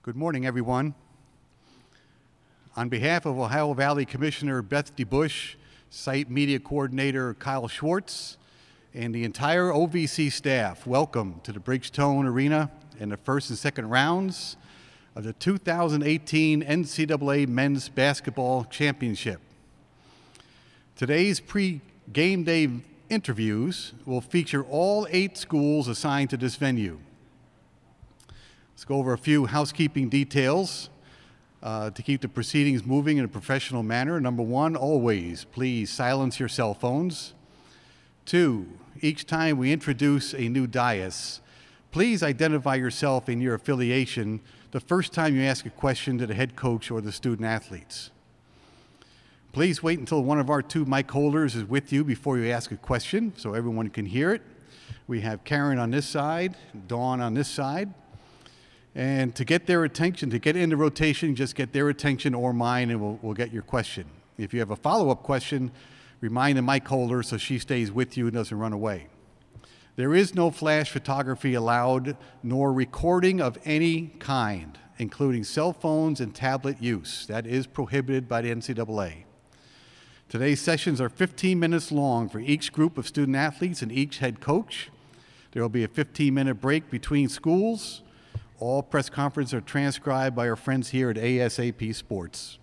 Good morning, everyone. On behalf of Ohio Valley Commissioner Beth DeBush, Site Media Coordinator Kyle Schwartz, and the entire OVC staff, welcome to the Bridgestone Arena in the first and second rounds of the 2018 NCAA Men's Basketball Championship. Today's pre-game day interviews will feature all 8 schools assigned to this venue. Let's go over a few housekeeping details to keep the proceedings moving in a professional manner. Number 1, always, please silence your cell phones. 2, each time we introduce a new dais, please identify yourself and your affiliation the first time you ask a question to the head coach or the student athletes. Please wait until one of our 2 mic holders is with you before you ask a question so everyone can hear it. We have Karen on this side, Dawn on this side. And to get their attention, to get into rotation, just get their attention or mine and we'll get your question. If you have a follow-up question, remind the mic holder so she stays with you and doesn't run away. There is no flash photography allowed, nor recording of any kind, including cell phones and tablet use. That is prohibited by the NCAA. Today's sessions are 15 minutes long for each group of student athletes and each head coach. There will be a 15-minute break between schools. All press conferences are transcribed by our friends here at ASAP Sports.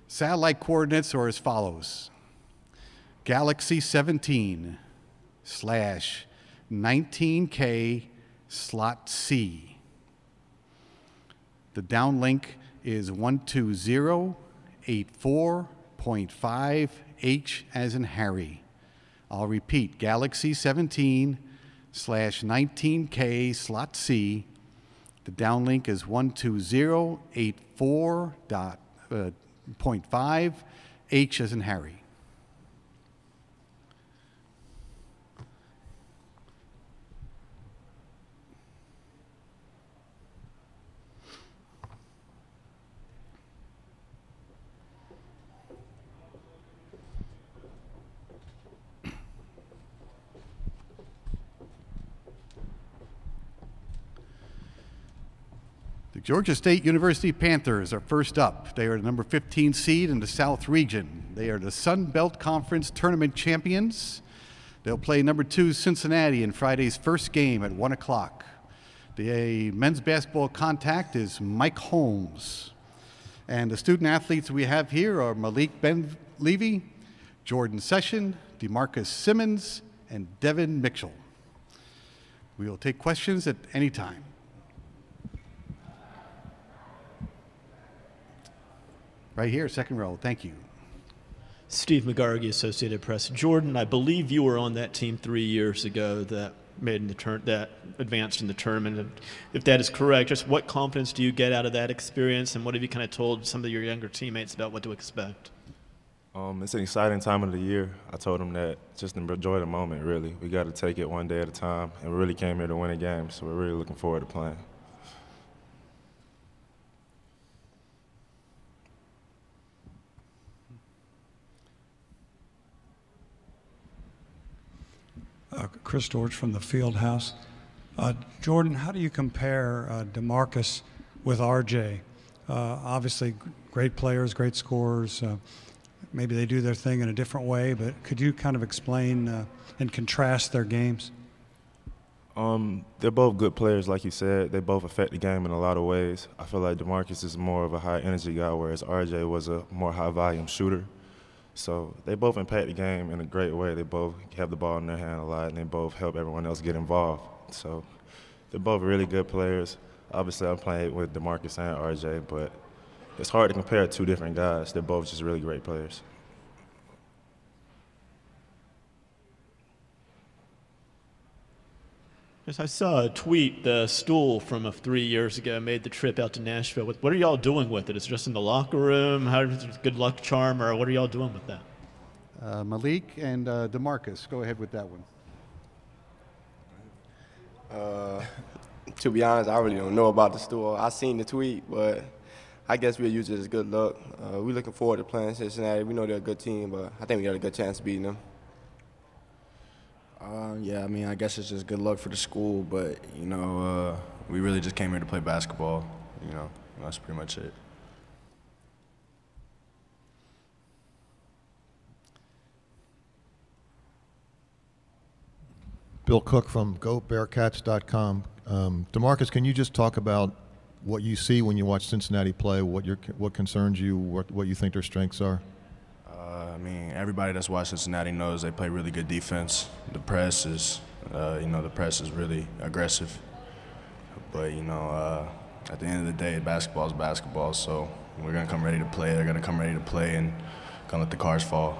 Satellite coordinates are as follows. Galaxy 17/19K slot C. The downlink is 120.84.5H as in Harry. I'll repeat, Galaxy 17/19K slot C. The downlink is 120.84.5H as in Harry. Georgia State University Panthers are first up. They are the number 15 seed in the South region. They are the Sun Belt Conference tournament champions. They'll play number 2 Cincinnati in Friday's first game at 1 o'clock. The men's basketball contact is Mike Holmes. And the student athletes we have here are Malik Ben-Levy, Jordan Session, DeMarcus Simmons, and Devin Mitchell. We will take questions at any time. Right here, second row. Thank you. Steve McGargy, Associated Press. Jordan, I believe you were on that team 3 years ago that that advanced in the tournament. And if that is correct, just what confidence do you get out of that experience, and what have you kind of told some of your younger teammates about what to expect? It's an exciting time of the year. I told them that just enjoy the moment, really. We got to take it one day at a time, and we really came here to win a game, so we're really looking forward to playing. Chris George from the Field House. Jordan, how do you compare DeMarcus with RJ? Obviously, great players, great scorers. Maybe they do their thing in a different way, but could you kind of explain and contrast their games? They're both good players, like you said. They both affect the game in a lot of ways. I feel like DeMarcus is more of a high-energy guy, whereas RJ was a more high-volume shooter. So they both impact the game in a great way. They both have the ball in their hand a lot, and they both help everyone else get involved. So they're both really good players. Obviously, I'm playing with DeMarcus and RJ, but it's hard to compare 2 different guys. They're both just really great players. Yes, I saw a tweet, the stool from 3 years ago made the trip out to Nashville. What are y'all doing with it? Is it just in the locker room? How is it a good luck charm, or what are y'all doing with that? Malik and DeMarcus, go ahead with that one. To be honest, I really don't know about the stool. I seen the tweet, but I guess we'll use it as good luck. We're looking forward to playing Cincinnati. We know they're a good team, but I think we got a good chance of beating them. Yeah, I mean, I guess it's just good luck for the school, but, you know, we really just came here to play basketball. You know, that's pretty much it. Bill Cook from GoBearcats.com. DeMarcus, can you just talk about what you see when you watch Cincinnati play, what concerns you, what you think their strengths are? I mean, everybody that's watched Cincinnati knows they play really good defense. The press is, the press is really aggressive. But, at the end of the day, basketball is basketball, so we're going to come ready to play. They're going to come ready to play and going to let the cards fall.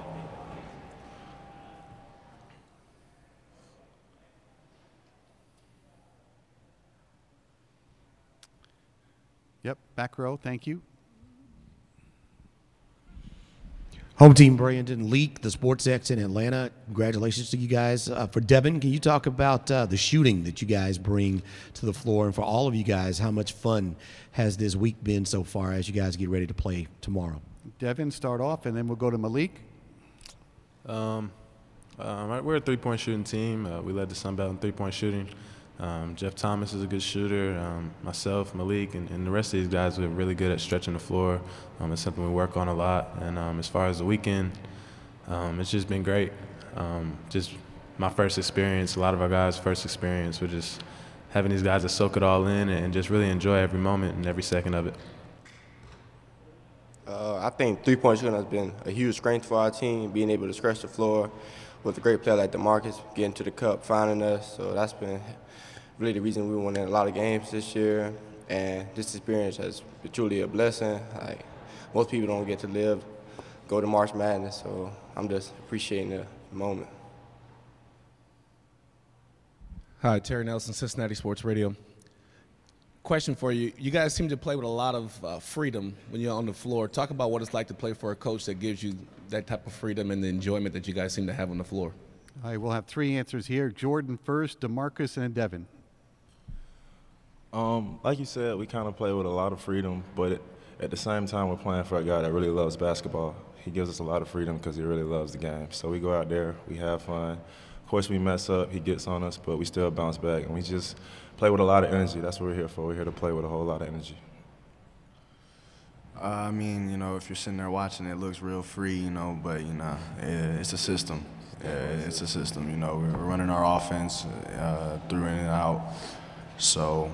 Yep, back row, thank you. Home team Brandon Leak, the Sports X in Atlanta. Congratulations to you guys. For Devin, can you talk about the shooting that you guys bring to the floor? And for all of you guys, how much fun has this week been so far as you guys get ready to play tomorrow? Devin, start off, and then we'll go to Malik. We're a three-point shooting team. We led the Sun Belt in three-point shooting. Jeff Thomas is a good shooter. Myself, Malik, and the rest of these guys are really good at stretching the floor. It's something we work on a lot. And as far as the weekend, it's just been great. Just my first experience, a lot of our guys' first experience. We're just having these guys to soak it all in and just really enjoy every moment and every second of it. I think three-point shooting has been a huge strength for our team, being able to stretch the floor with a great player like DeMarcus, getting to the cup, finding us. So that's been really the reason we won in a lot of games this year. And this experience has been truly a blessing. Like, most people don't get to go to March Madness, so I'm just appreciating the moment. Hi, Terry Nelson, Cincinnati Sports Radio. Question for you. You guys seem to play with a lot of freedom when you're on the floor. Talk about what it's like to play for a coach that gives you that type of freedom and the enjoyment that you guys seem to have on the floor. All right, we'll have three answers here. Jordan first, DeMarcus, and then Devin. Like you said, we kind of play with a lot of freedom, but at the same time, we're playing for a guy that really loves basketball. He gives us a lot of freedom because he really loves the game. So we go out there, we have fun. Of course, we mess up, he gets on us, but we still bounce back, and we just play with a lot of energy. That's what we're here for. We're here to play with a whole lot of energy. I mean, if you're sitting there watching, it looks real free, but, it's a system. It's a system, We're running our offense through in and out. So,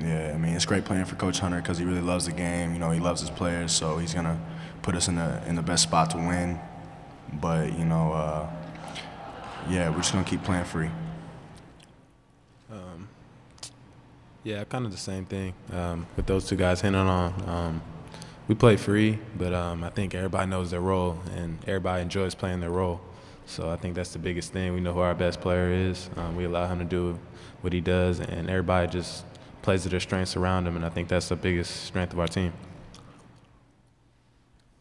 yeah, I mean, it's great playing for Coach Hunter because he really loves the game. He loves his players, so he's going to put us in the best spot to win. But, yeah, we're just going to keep playing free. Yeah, kind of the same thing with those two guys hitting on. We play free, but I think everybody knows their role, and everybody enjoys playing their role. So I think that's the biggest thing. We know who our best player is. We allow him to do what he does, and everybody just plays to their strengths around him, and I think that's the biggest strength of our team.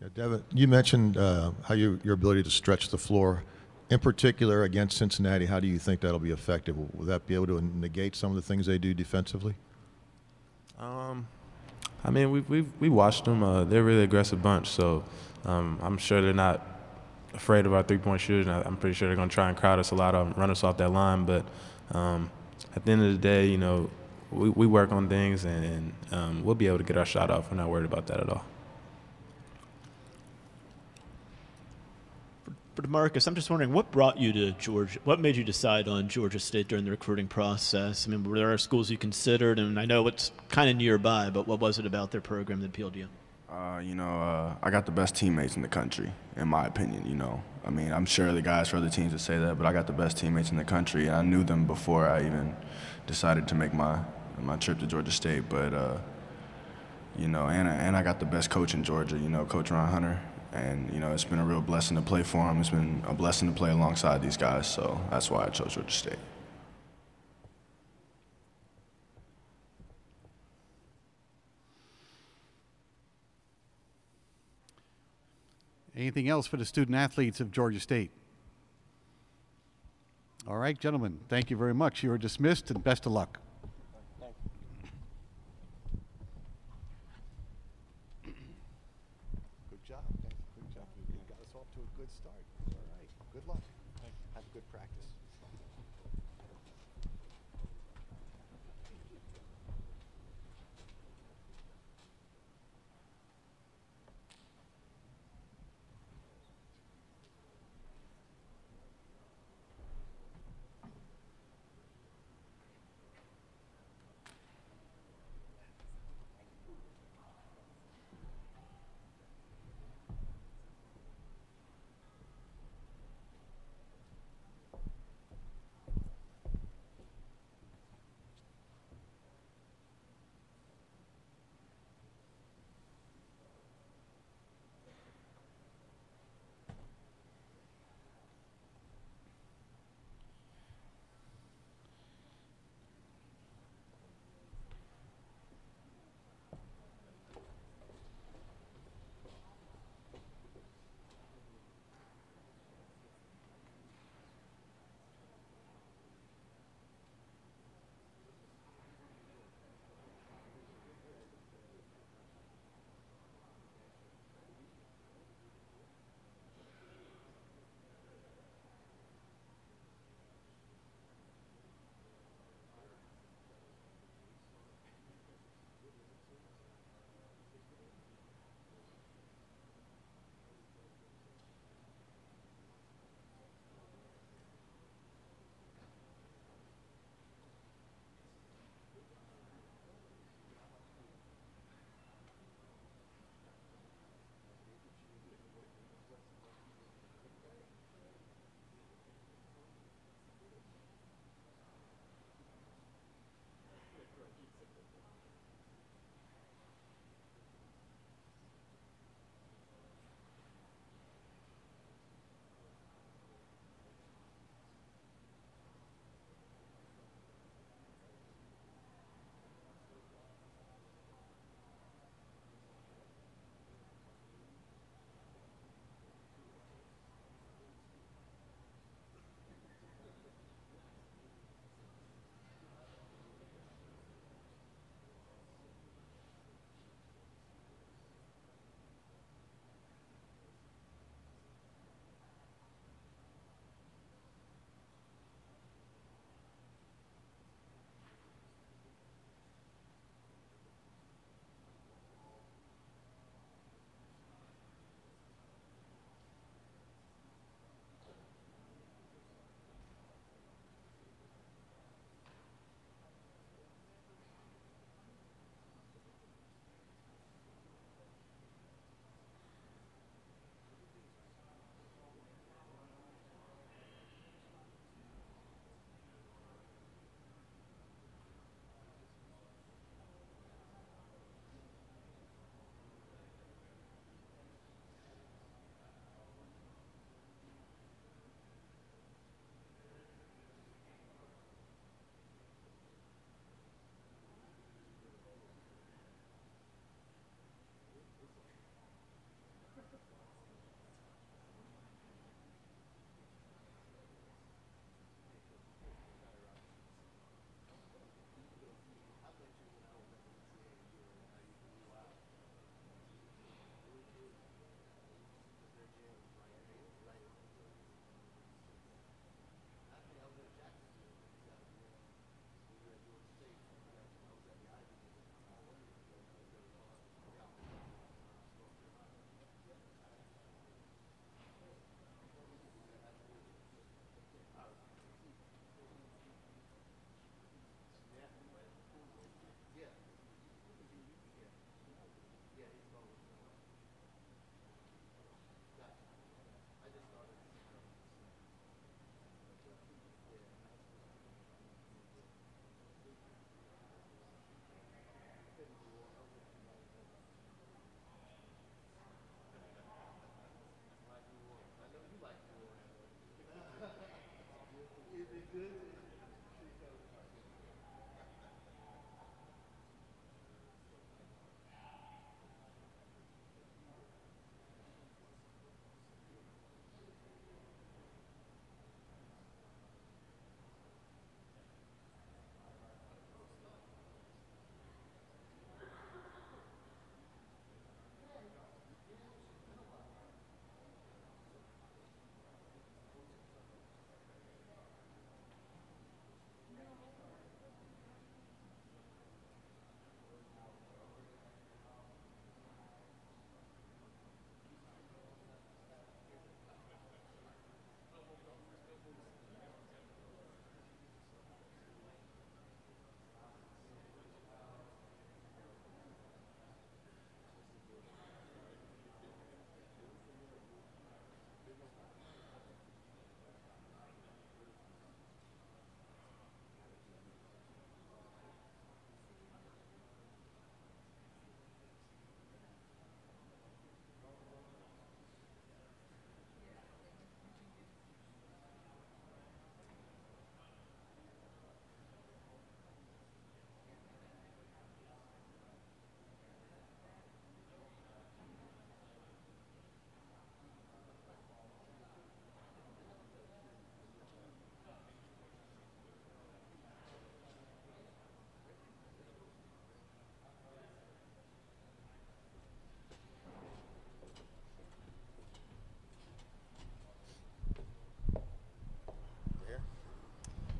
Yeah, Devin, you mentioned how your ability to stretch the floor. In particular, against Cincinnati, how do you think that'll be effective? Will that be able to negate some of the things they do defensively? I mean, we watched them. They're a really aggressive bunch, so I'm sure they're not afraid of our three-point shooting. I'm pretty sure they're going to try and crowd us a lot, run us off that line. But at the end of the day, we work on things, and we'll be able to get our shot off. We're not worried about that at all. For DeMarcus, I'm just wondering, what brought you to Georgia? What made you decide on Georgia State during the recruiting process? I mean, were there schools you considered? And I know it's kind of nearby, but what was it about their program that appealed to you? I got the best teammates in the country, in my opinion, I mean, I'm sure the guys for other teams would say that, but I got the best teammates in the country. And I knew them before I even decided to make my trip to Georgia State. But, and I got the best coach in Georgia, Coach Ron Hunter. And, it's been a real blessing to play for him. It's been a blessing to play alongside these guys. So that's why I chose Georgia State. Anything else for the student athletes of Georgia State? All right, gentlemen, thank you very much. You are dismissed, and best of luck. Good job. Good job. You got us off to a good start. All right. Good luck. Have good practice.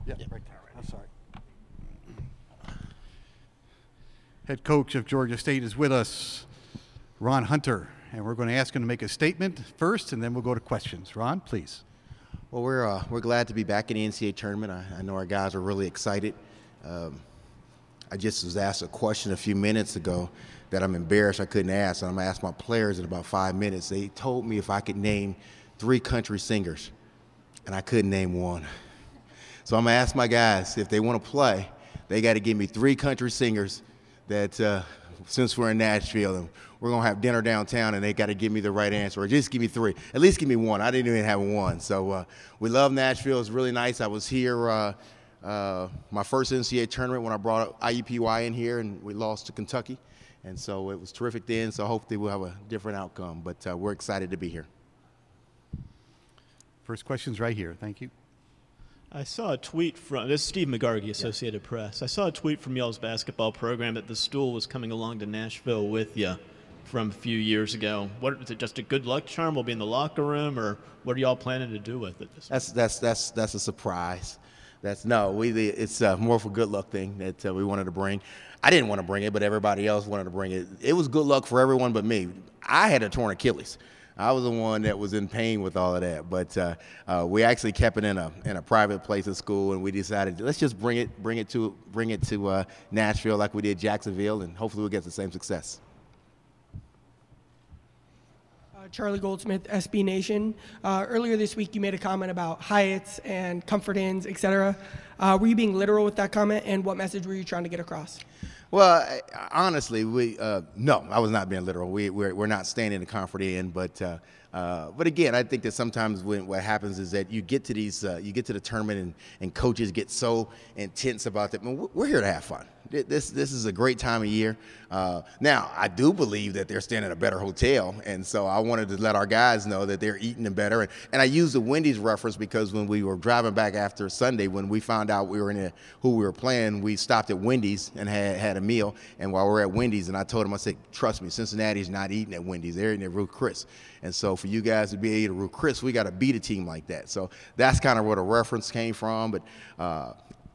Yeah, right there. I'm sorry. Head coach of Georgia State is with us, Ron Hunter, and we're going to ask him to make a statement first, and then we'll go to questions. Ron, please. Well, we're glad to be back in the NCAA tournament. I know our guys are really excited. I just was asked a question a few minutes ago that I'm embarrassed I couldn't ask, and I'm going to ask my players in about 5 minutes. They told me if I could name 3 country singers, and I couldn't name one. So I'm going to ask my guys, if they want to play, they got to give me 3 country singers that, since we're in Nashville, and we're going to have dinner downtown, and they got to give me the right answer, or just give me 3. At least give me 1. I didn't even have 1. So we love Nashville. It's really nice. I was here my first NCAA tournament when I brought IUPUI in here, and we lost to Kentucky. And so it was terrific then, so hopefully we'll have a different outcome. But we're excited to be here. First question's right here. Thank you. I saw a tweet from, this is Steve McGargy, Associated Press. I saw a tweet from y'all's basketball program that the stool was coming along to Nashville with you from a few years ago. What, is it just a good luck charm? We'll be in the locker room, or what are y'all planning to do with it? That's a surprise. It's more of a good luck thing that we wanted to bring. I didn't want to bring it, but everybody else wanted to bring it. It was good luck for everyone but me. I had a torn Achilles. I was the one that was in pain with all of that, but we actually kept it in a private place at school, and we decided let's just bring it to Nashville like we did Jacksonville, and hopefully we'll get the same success. Charlie Goldsmith, SB Nation. Earlier this week, you made a comment about Hyatts and Comfort Inns, etc. Were you being literal with that comment, and what message were you trying to get across? Well, honestly, no, I was not being literal. We're not staying in the Comfort Inn, but again, I think that sometimes what happens is that you get to the tournament and coaches get so intense about that. I mean, we're here to have fun. This is a great time of year. Now, I do believe that they're staying in a better hotel, and so I wanted to let our guys know that they're eating better. And I used the Wendy's reference because when we were driving back after Sunday, when we found out who we were playing, we stopped at Wendy's and had a meal. And while we were at Wendy's, and I told them, I said, trust me, Cincinnati's not eating at Wendy's. They're eating at Ruth Chris. And so for you guys to be able to Ruth Chris, we got to beat a team like that. So that's kind of where the reference came from. But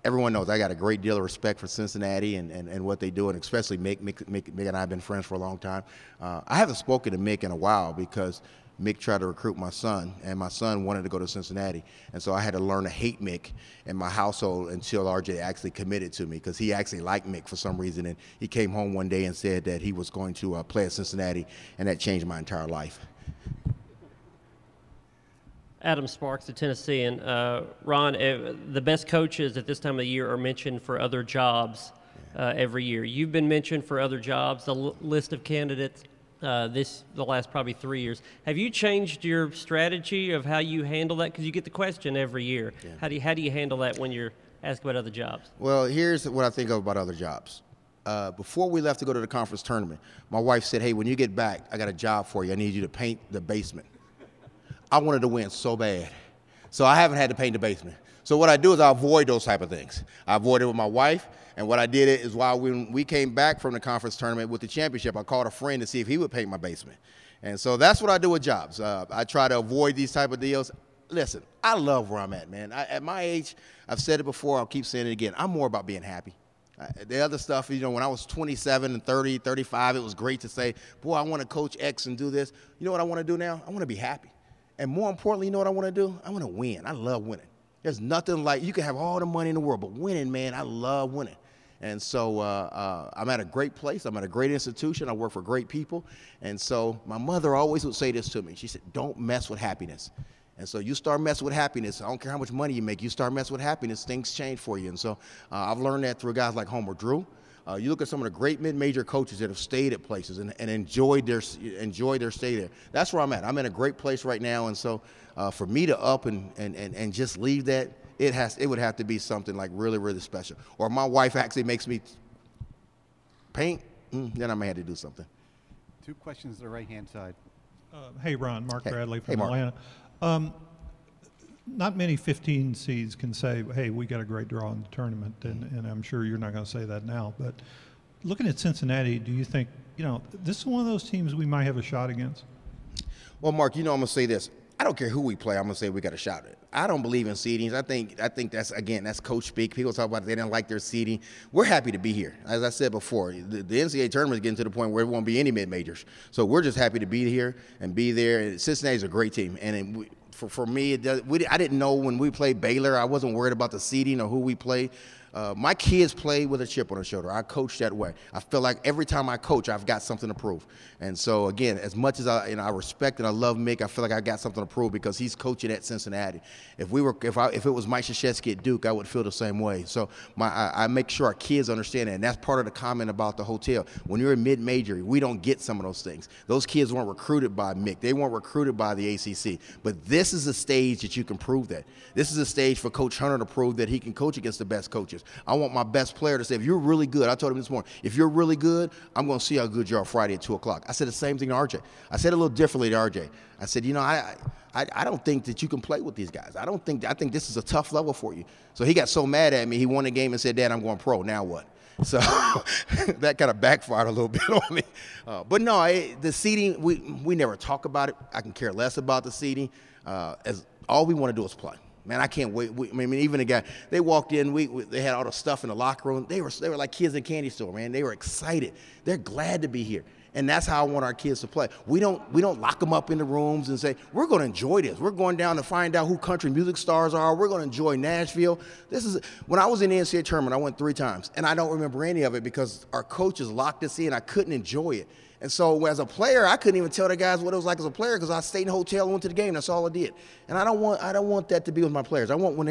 everyone knows I got a great deal of respect for Cincinnati and what they do, and especially Mick. Mick and I have been friends for a long time. I haven't spoken to Mick in a while because Mick tried to recruit my son, and my son wanted to go to Cincinnati. And so I had to learn to hate Mick in my household until RJ actually committed to me, because he actually liked Mick for some reason. And he came home one day and said that he was going to play at Cincinnati, and that changed my entire life. Adam Sparks, the Tennessean. Ron, the best coaches at this time of the year are mentioned for other jobs every year. You've been mentioned for other jobs. The list of candidates the last probably 3 years. Have you changed your strategy of how you handle that? Because you get the question every year. Yeah. How do you handle that when you're asked about other jobs? Well, here's what I think about other jobs. Before we left to go to the conference tournament, my wife said, hey, when you get back, I got a job for you. I need you to paint the basement. I wanted to win so bad. So I haven't had to paint the basement. So what I do is I avoid those type of things. I avoid it with my wife. And what I did is while when we came back from the conference tournament with the championship, I called a friend to see if he would paint my basement. And so that's what I do with jobs. I try to avoid these type of deals. Listen, I love where I'm at, man. At my age, I've said it before, I'll keep saying it again, I'm more about being happy. The other stuff, you know, when I was 27 and 30, 35, it was great to say, boy, I want to coach X and do this. You know what I want to do now? I want to be happy. And more importantly, you know what I want to do? I want to win. I love winning. There's nothing like, you can have all the money in the world, but winning, man, I love winning. And so I'm at a great place. I'm at a great institution. I work for great people. And so my mother always would say this to me. She said, don't mess with happiness. And so you start messing with happiness. I don't care how much money you make. You start messing with happiness, things change for you. And so I've learned that through guys like Homer Drew. You look at some of the great mid-major coaches that have stayed at places and enjoyed their stay there. That's where I'm at. I'm in a great place right now. And so for me to up and just leave that, it would have to be something like really, really special. Or my wife actually makes me paint, then I may have to do something. 2 questions to the right-hand side. Hey, Ron. Mark Bradley from Mark. Atlanta. Not many 15 seeds can say, hey, we got a great draw in the tournament, and I'm sure you're not going to say that now. But looking at Cincinnati, do you think, you know, this is one of those teams we might have a shot against? Well, Mark, you know I'm going to say this. I don't care who we play, I'm going to say we got a shot at it. I don't believe in seedings. I think that's, again, that's coach speak. People talk about they didn't like their seeding. We're happy to be here. As I said before, the NCAA tournament is getting to the point where it won't be any mid-majors. So we're just happy to be here and be there. And Cincinnati's a great team. And for me, I didn't know when we played Baylor. I wasn't worried about the seeding or who we played. My kids play with a chip on their shoulder. I coach that way. I feel like every time I coach, I've got something to prove. And so, again, as much as I respect and I love Mick, I feel like I got something to prove because he's coaching at Cincinnati. If it was Mike Krzyzewski at Duke, I would feel the same way. So I make sure our kids understand that. And that's part of the comment about the hotel. When you're in mid-major, we don't get some of those things. Those kids weren't recruited by Mick. They weren't recruited by the ACC. But this is a stage that you can prove that. This is a stage for Coach Hunter to prove that he can coach against the best coaches. I want my best player to say, if you're really good, I told him this morning, if you're really good, I'm going to see how good you are Friday at 2 o'clock. I said the same thing to RJ. I said it a little differently to RJ. I said, you know, I don't think that you can play with these guys. I think this is a tough level for you. So he got so mad at me, he won the game and said, Dad, I'm going pro. Now what? So that kind of backfired a little bit on me. But no, the seeding, we never talk about it. I can care less about the seeding. As all we want to do is play. Man, I can't wait. I mean, even the guy, they walked in, they had all the stuff in the locker room. They were like kids in a candy store, man. They were excited. They're glad to be here. And that's how I want our kids to play. We don't lock them up in the rooms and say, we're going to enjoy this. We're going down to find out who country music stars are. We're going to enjoy Nashville. When I was in the NCAA tournament, I went 3 times. And I don't remember any of it because our coaches locked us in. I couldn't enjoy it. And so as a player, I couldn't even tell the guys what it was like as a player because I stayed in the hotel and went to the game. That's all I did. And I don't want that to be with my players. I want when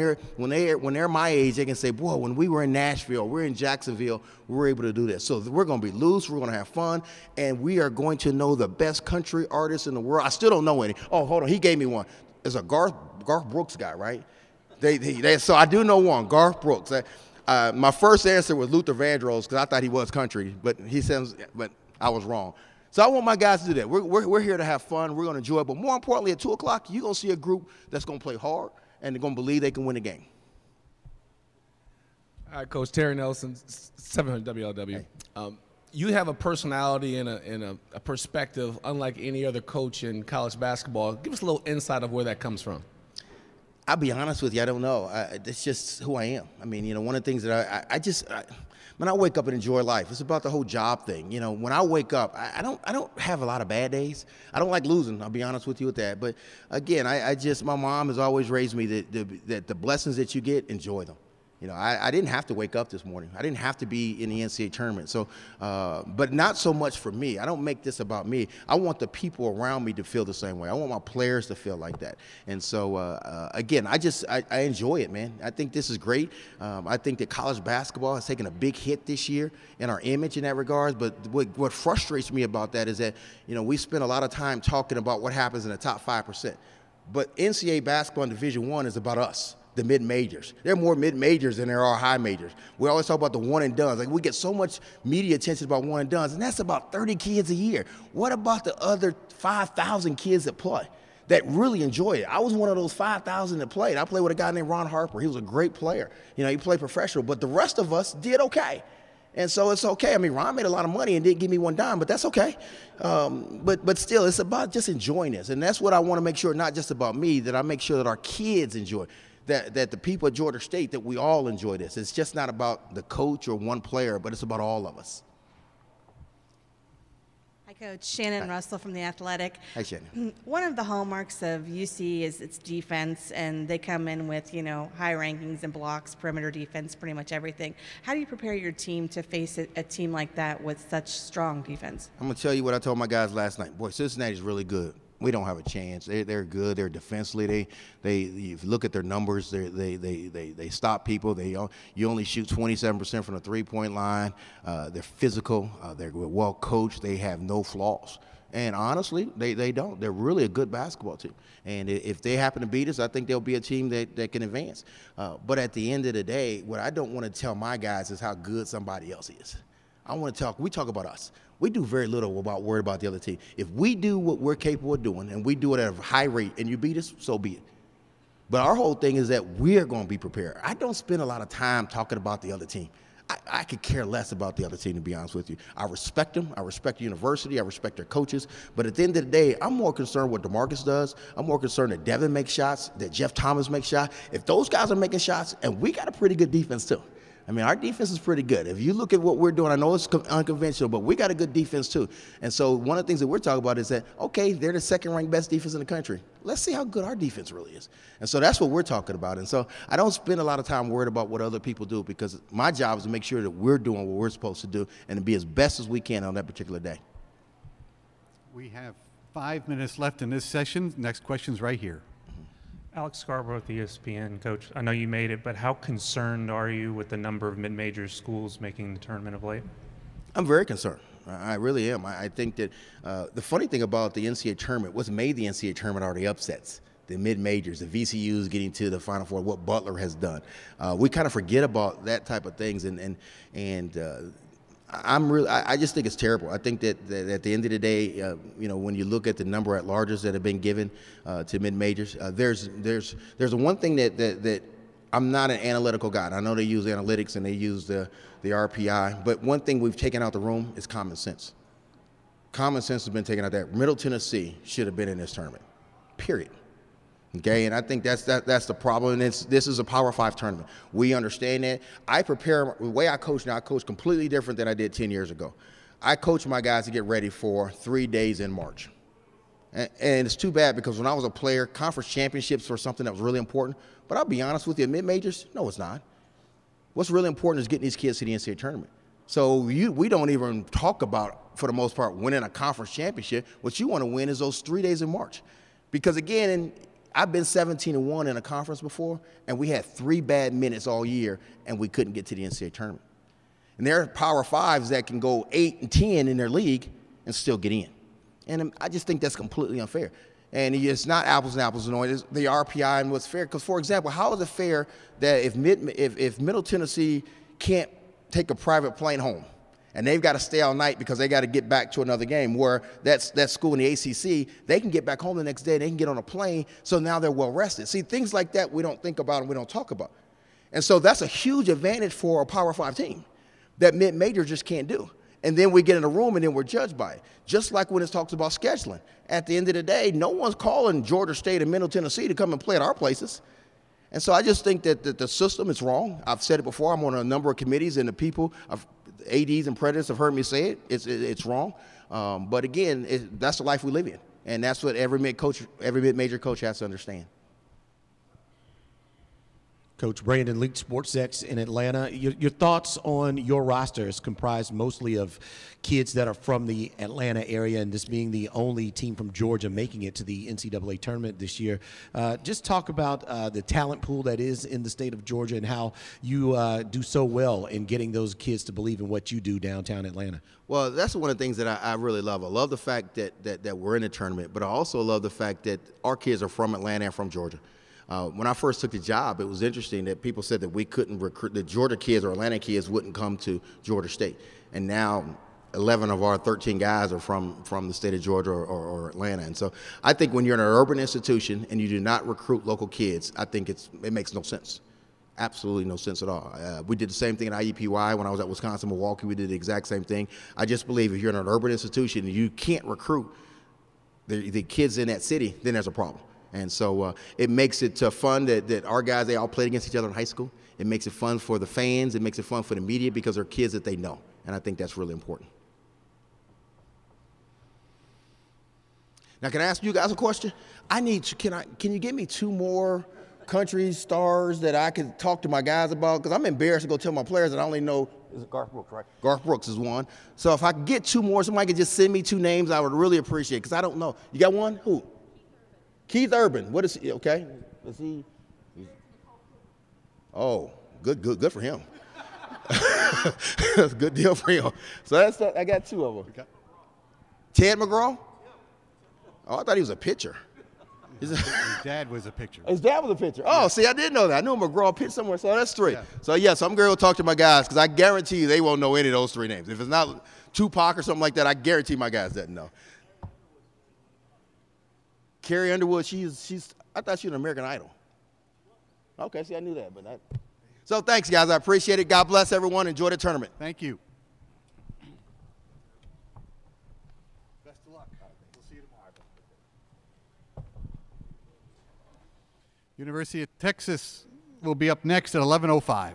they're my age, they can say, boy, when we were in Nashville, we're in Jacksonville, we were able to do this. So we're going to be loose, we're going to have fun, and we are going to know the best country artists in the world. I still don't know any. Oh, hold on, he gave me one. There's a Garth Brooks guy, right? So I do know one, Garth Brooks. My first answer was Luther Vandross because I thought he was country, but I was wrong. So I want my guys to do that. We're here to have fun. We're going to enjoy it. But more importantly, at 2 o'clock, you're going to see a group that's going to play hard and they're going to believe they can win the game. All right, Coach Terry Nelson, 700 WLW. Hey. You have a personality and a perspective unlike any other coach in college basketball. Give us a little insight of where that comes from. I'll be honest with you, I don't know. It's just who I am. I mean, you know, one of the things that when I wake up and enjoy life, it's about the whole job thing. You know, when I wake up, I don't have a lot of bad days. I don't like losing. I'll be honest with you with that. But again, my mom has always raised me that the blessings that you get, enjoy them. You know, I didn't have to wake up this morning. I didn't have to be in the NCAA tournament. So, but not so much for me. I don't make this about me. I want the people around me to feel the same way. I want my players to feel like that. And so, again, I enjoy it, man. I think this is great. I think that college basketball has taken a big hit this year in our image in that regard. But what frustrates me about that is that, you know, we spend a lot of time talking about what happens in the top 5%. But NCAA basketball in Division I is about us. The mid-majors. There are more mid-majors than there are high majors. We always talk about the one-and-dones. Like, we get so much media attention about one-and-dones, and that's about 30 kids a year. What about the other 5,000 kids that play, that really enjoy it? I was one of those 5,000 that played. I played with a guy named Ron Harper. He was a great player. You know, he played professional, but the rest of us did okay. And so it's okay. I mean, Ron made a lot of money and didn't give me one dime, but that's okay. But still, it's about just enjoying this. And that's what I want to make sure, not just about me, that I make sure that our kids enjoy it. That the people at Georgia State, that we all enjoy this. It's just not about the coach or one player, but it's about all of us. Hi, Coach. Shannon Russell from The Athletic. Hi, Shannon. One of the hallmarks of UC is its defense, and they come in with, you know, high rankings and blocks, perimeter defense, pretty much everything. How do you prepare your team to face a team like that with such strong defense? I'm going to tell you what I told my guys last night. Boy, Cincinnati's really good. We don't have a chance. They're good. They're defensively. If you look at their numbers, they stop people. You only shoot 27% from the three-point line. They're physical. They're well coached. They have no flaws. And honestly, they don't. They're really a good basketball team. And if they happen to beat us, I think they'll be a team that can advance. But at the end of the day, what I don't want to tell my guys is how good somebody else is. We talk about us. We do very little about worry about the other team. If we do what we're capable of doing, and we do it at a high rate, and you beat us, so be it. But our whole thing is that we're going to be prepared. I don't spend a lot of time talking about the other team. I could care less about the other team, to be honest with you. I respect them. I respect the university. I respect their coaches. But at the end of the day, I'm more concerned what DeMarcus does. I'm more concerned that Devin makes shots, that Jeff Thomas makes shots. If those guys are making shots, and we got a pretty good defense too. I mean, our defense is pretty good. If you look at what we're doing, I know it's unconventional, but we got a good defense too. And so one of the things that we're talking about is that, okay, they're the second-ranked best defense in the country. Let's see how good our defense really is. And so that's what we're talking about. And so I don't spend a lot of time worried about what other people do, because my job is to make sure that we're doing what we're supposed to do and to be as best as we can on that particular day. We have 5 minutes left in this session. Next question's right here. Alex Scarborough with ESPN. Coach, I know you made it, but how concerned are you with the number of mid-major schools making the tournament of late? I'm very concerned. I really am. I think that the funny thing about the NCAA tournament, what's made the NCAA tournament are the upsets, the mid-majors, the VCUs getting to the Final Four, what Butler has done. We kind of forget about that type of things, and I just think it's terrible. I think that at the end of the day, you know, when you look at the number at larges that have been given to mid-majors, there's one thing that I'm not an analytical guy. I know they use analytics and they use the RPI, but one thing we've taken out the room is common sense. Common sense has been taken out there. Middle Tennessee should have been in this tournament, period. Okay, and I think that's the problem. And this is a Power 5 tournament. We understand that. I prepare, the way I coach now, I coach completely different than I did 10 years ago. I coach my guys to get ready for 3 days in March. And it's too bad, because when I was a player, conference championships were something that was really important. But I'll be honest with you, mid-majors, no, it's not. What's really important is getting these kids to the NCAA tournament. So we don't even talk about, for the most part, winning a conference championship. What you want to win is those 3 days in March. Because again, I've been 17-1 in a conference before, and we had 3 bad minutes all year, and we couldn't get to the NCAA tournament. And there are Power 5s that can go 8-10 in their league and still get in. And I just think that's completely unfair. And it's not apples and apples and oranges. The RPI and what's fair. Because, for example, how is it fair that if Middle Tennessee can't take a private plane home, and they've got to stay all night because they got to get back to another game, where that school in the ACC, they can get back home the next day, they can get on a plane, so now they're well rested. See, things like that we don't think about and we don't talk about. And so that's a huge advantage for a Power 5 team that mid-major just can't do. And then we get in a room and then we're judged by it. Just like when it talks about scheduling. At the end of the day, no one's calling Georgia State and Middle Tennessee to come and play at our places. And so I just think that the system is wrong. I've said it before. I'm on a number of committees, and the people, ADs and presidents, have heard me say it. It's wrong. But again, that's the life we live in, and that's what every mid-major coach has to understand. Coach Brandon Leach, SportsX in Atlanta. Your thoughts on your roster is comprised mostly of kids that are from the Atlanta area, and this being the only team from Georgia making it to the NCAA tournament this year. Just talk about the talent pool that is in the state of Georgia and how you do so well in getting those kids to believe in what you do downtown Atlanta. Well, that's one of the things that I really love. I love the fact that we're in the tournament, but I also love the fact that our kids are from Atlanta and from Georgia. When I first took the job, it was interesting that people said that we couldn't recruit, the Georgia kids or Atlanta kids wouldn't come to Georgia State. And now 11 of our 13 guys are from the state of Georgia or Atlanta. And so I think when you're in an urban institution and you do not recruit local kids, I think it makes no sense. Absolutely no sense at all. We did the same thing at IUPUI when I was at Wisconsin, Milwaukee. We did the exact same thing. I just believe if you're in an urban institution and you can't recruit the kids in that city, then there's a problem. And so it makes it fun that our guys, they all played against each other in high school. It makes it fun for the fans. It makes it fun for the media because they're kids that they know. And I think that's really important. Now, can I ask you guys a question? Can you give me 2 more country stars that I could talk to my guys about? Because I'm embarrassed to go tell my players that I only know, is it Garth Brooks, right? Garth Brooks is one. So if I could get 2 more, somebody could just send me 2 names, I would really appreciate it, because I don't know. You got one? Who? Keith Urban. What is he? Okay. Is he? Oh, good for him. That's a good deal for him. So I got 2 of them. Okay. Ted McGraw? Oh, I thought he was a pitcher. His dad was a pitcher. His dad was a pitcher. Oh, yeah. See, I didn't know that. I knew McGraw pitched somewhere, so that's 3. Yeah. So I'm going to go talk to my guys, because I guarantee you they won't know any of those 3 names. If it's not Tupac or something like that, I guarantee my guys doesn't know. Carrie Underwood, I thought she was an American Idol. Okay, see, I knew that, but so thanks, guys. I appreciate it. God bless everyone. Enjoy the tournament. Thank you. Best of luck. We'll see you tomorrow. University of Texas will be up next at 11:05.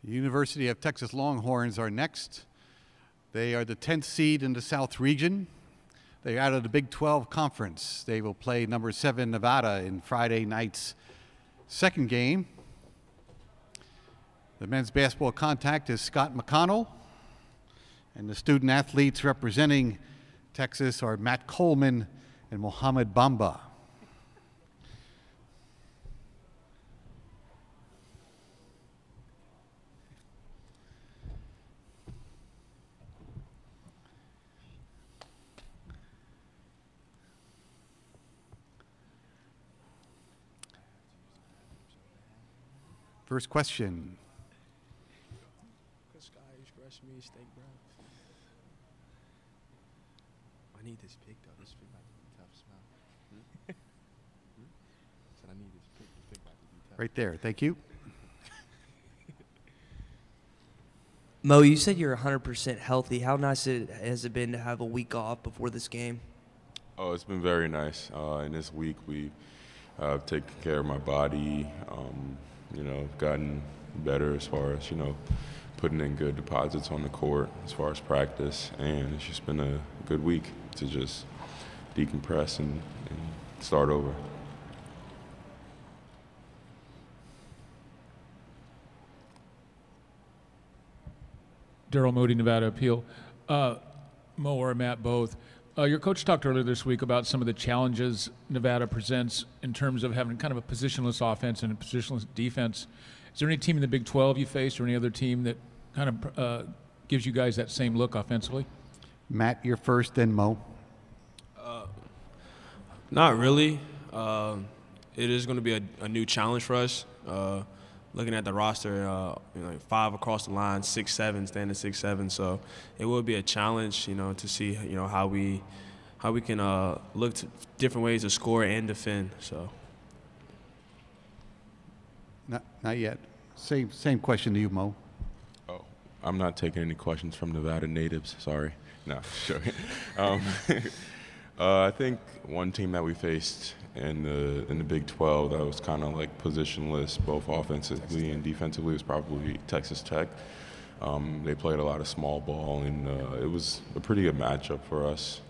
The University of Texas Longhorns are next. They are the 10th seed in the South region. They're out of the Big 12 Conference. They will play number 7 Nevada in Friday night's second game. The men's basketball contact is Scott McConnell, and the student athletes representing Texas are Matt Coleman and Mohammed Bamba. First question. I need this pick though. This pick might be tough smell. Said I need this pick. This pick might be tough. Right there. Thank you. Mo, you said you're 100% healthy. How nice has it been to have a week off before this game? Oh, it's been very nice. In this week, we taken care of my body. Gotten better as far as putting in good deposits on the court as far as practice, and it's just been a good week to just decompress and start over. Daryl Modi, Nevada Appeal. Mo or Matt, both. Your coach talked earlier this week about some of the challenges Nevada presents in terms of having kind of a positionless offense and a positionless defense. Is there any team in the Big 12 you faced or any other team that kind of gives you guys that same look offensively? Matt, you're first, then Mo. Not really. It is going to be a new challenge for us. Looking at the roster, 5 across the line, 6'7", standing 6'7", so it will be a challenge, to see, how we can look to different ways to score and defend. So. Not yet. Same question to you, Mo. Oh, I'm not taking any questions from Nevada natives. Sorry. No, sure. I think one team that we faced in the Big 12 that was kind of like positionless, both offensively and defensively, was probably Texas Tech. They played a lot of small ball, and it was a pretty good matchup for us.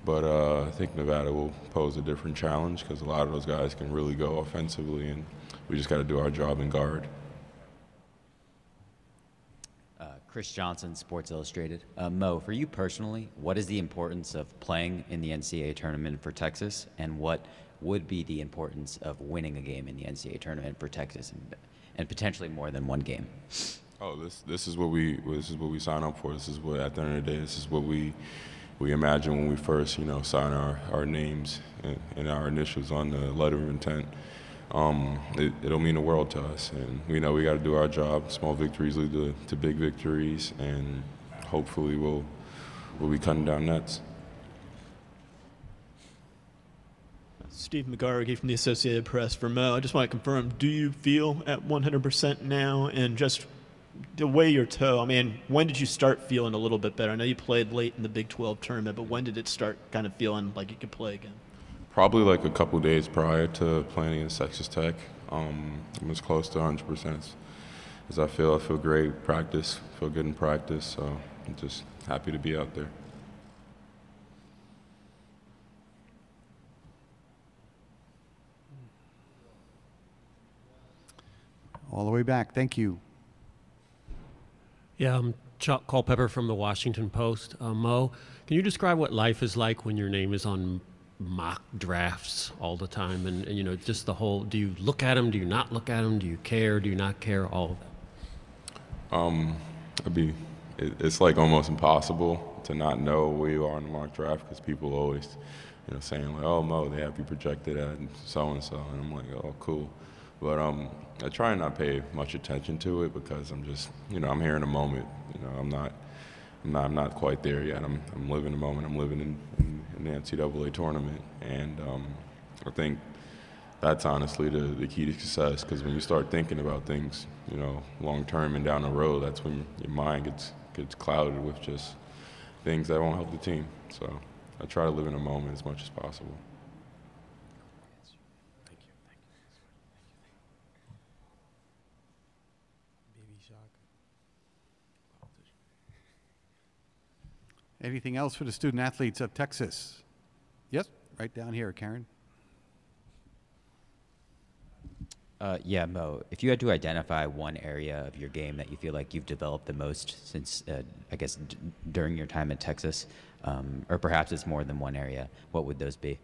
But I think Nevada will pose a different challenge because a lot of those guys can really go offensively, and we just got to do our job in guard. Chris Johnson, Sports Illustrated. Mo, for you personally, what is the importance of playing in the NCAA tournament for Texas, and what would be the importance of winning a game in the NCAA tournament for Texas, and potentially more than one game? Oh, this is what we sign up for. This is what, at the end of the day, this is what we imagine when we first sign our names and our initials on the letter of intent. It'll mean the world to us, and we know we got to do our job. Small victories lead to big victories, and hopefully we'll be cutting down nets. Steve McGarvey from the Associated Press for Mo. I just want to confirm, do you feel at 100% now? And just the way your toe, when did you start feeling a little bit better? I know you played late in the Big 12 tournament, but when did it start kind of feeling like you could play again? Probably like a couple days prior to playing against Texas Tech. I was close to 100%. As I feel great feel good in practice, so I'm just happy to be out there. All the way back. Thank you. Yeah, I'm Chuck Culpepper from the Washington Post. Mo, can you describe what life is like when your name is on mock drafts all the time, and just the whole, do you look at them, do you not look at them, do you care, do you not care, all of that? It's like almost impossible to not know where you are in the mock draft, because people always saying like, oh, Mo, they have you projected at so and so, and I'm like, oh, cool. But I try and not pay much attention to it, because I'm just I'm here in a moment. I'm not quite there yet. I'm living the moment. I'm living in the NCAA tournament, and I think that's honestly the key to success. Because when you start thinking about things, long term and down the road, that's when your mind gets clouded with just things that won't help the team. So I try to live in a moment as much as possible. Anything else for the student athletes of Texas? Yes, right down here, Karen. Yeah, Mo, if you had to identify one area of your game that you feel like you've developed the most since, I guess, during your time at Texas, or perhaps it's more than one area, what would those be?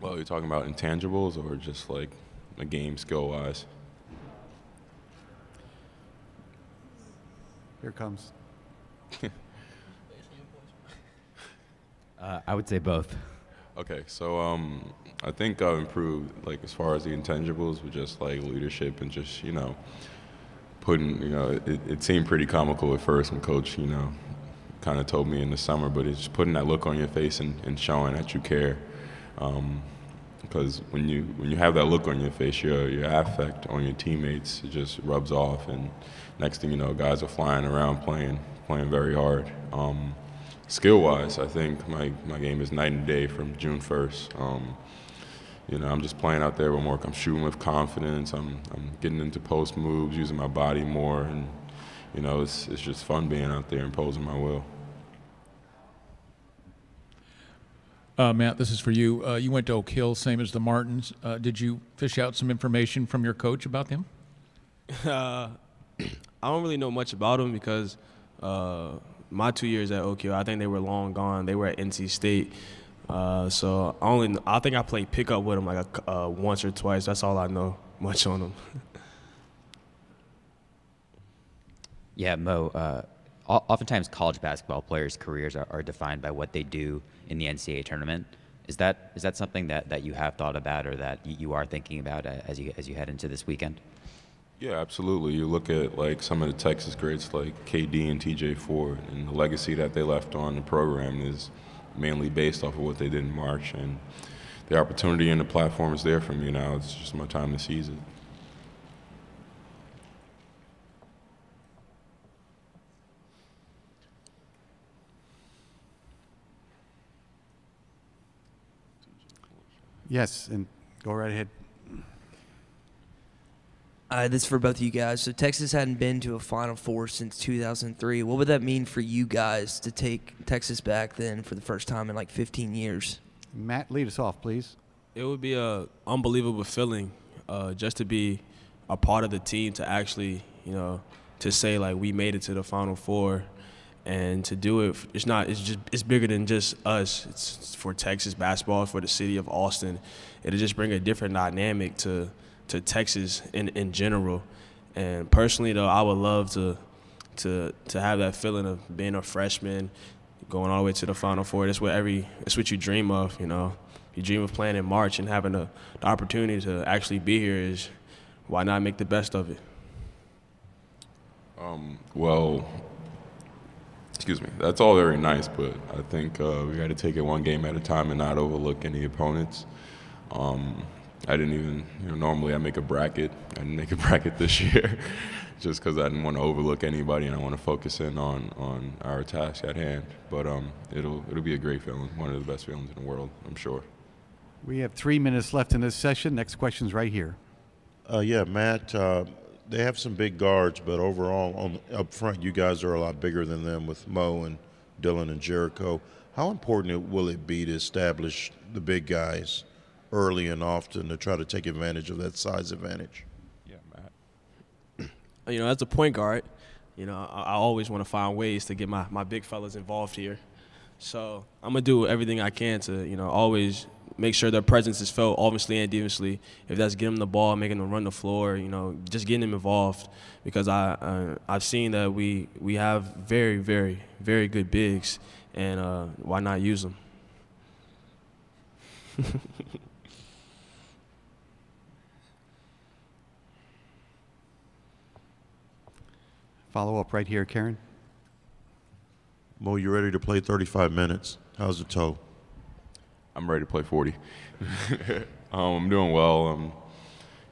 Well, you're talking about intangibles or just like a game skill-wise? Here it comes. I would say both. Okay, so I think I've improved, like, as far as the intangibles, with just like leadership and just, putting, it seemed pretty comical at first when Coach, kind of told me in the summer, but it's just putting that look on your face and showing that you care. Because when you have that look on your face, your affect on your teammates, it just rubs off, and next thing you know, guys are flying around playing very hard. Skill-wise, I think my game is night and day from June 1st. I'm just playing out there with more. I'm shooting with confidence. I'm getting into post moves, using my body more, and it's just fun being out there imposing my will. Matt, this is for you. You went to Oak Hill, same as the Martins. Did you fish out some information from your coach about them? I don't really know much about them because my 2 years at Oak Hill, I think they were long gone. They were at NC State. So I think I played pickup with them like once or twice. That's all I know much on them. Yeah, Mo, oftentimes college basketball players' careers are defined by what they do in the NCAA tournament. Is that something that you have thought about or that you are thinking about as you head into this weekend? Yeah, absolutely. You look at like some of the Texas greats like KD and TJ Ford, and the legacy that they left on the program is mainly based off of what they did in March, and the opportunity and the platform is there for me now. It's just my time to seize it. Yes, and go right ahead. This is for both of you guys. So Texas hadn't been to a Final Four since 2003. What would that mean for you guys to take Texas back then for the first time in like 15 years? Matt, lead us off, please. It would be an unbelievable feeling just to be a part of the team, to actually, to say like we made it to the Final Four, and to do it. It's bigger than just us. It's for Texas basketball, for the city of Austin. It'll just bring a different dynamic to Texas in general. And personally, though, I would love to have that feeling of being a freshman, going all the way to the Final Four. That's what you dream of, You dream of playing in March, and having the opportunity to actually be here is, why not make the best of it? Excuse me. That's all very nice, but I think we got to take it one game at a time and not overlook any opponents. I didn't even, normally I make a bracket. I didn't make a bracket this year just because I didn't want to overlook anybody, and I want to focus in on our task at hand. But it'll be a great feeling, one of the best feelings in the world, I'm sure. We have 3 minutes left in this session. Next question's right here. Yeah, Matt, they have some big guards, but overall, up front, you guys are a lot bigger than them with Mo and Dylan and Jericho. How important will it be to establish the big guys early and often to try to take advantage of that size advantage? Yeah, Matt. As a point guard, I always want to find ways to get my big fellas involved here. So I'm going to do everything I can to, always make sure their presence is felt offensively and defensively. If that's getting them the ball, making them run the floor, just getting them involved. Because I've seen that we have very, very, very good bigs, and why not use them? Follow up right here, Karen. Mo, you ready to play 35 minutes? How's the toe? I'm ready to play 40. I'm doing well.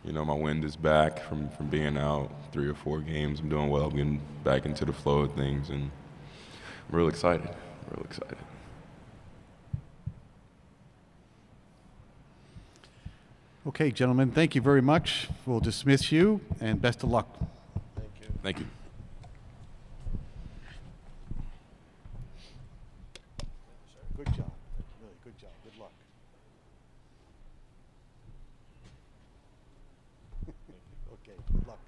My wind is back from being out 3 or 4 games. I'm doing well. I'm getting back into the flow of things, and I'm real excited. Real excited. Okay, gentlemen, thank you very much. We'll dismiss you, and best of luck. Thank you. Good job. Really good job. Good luck. Okay, good luck.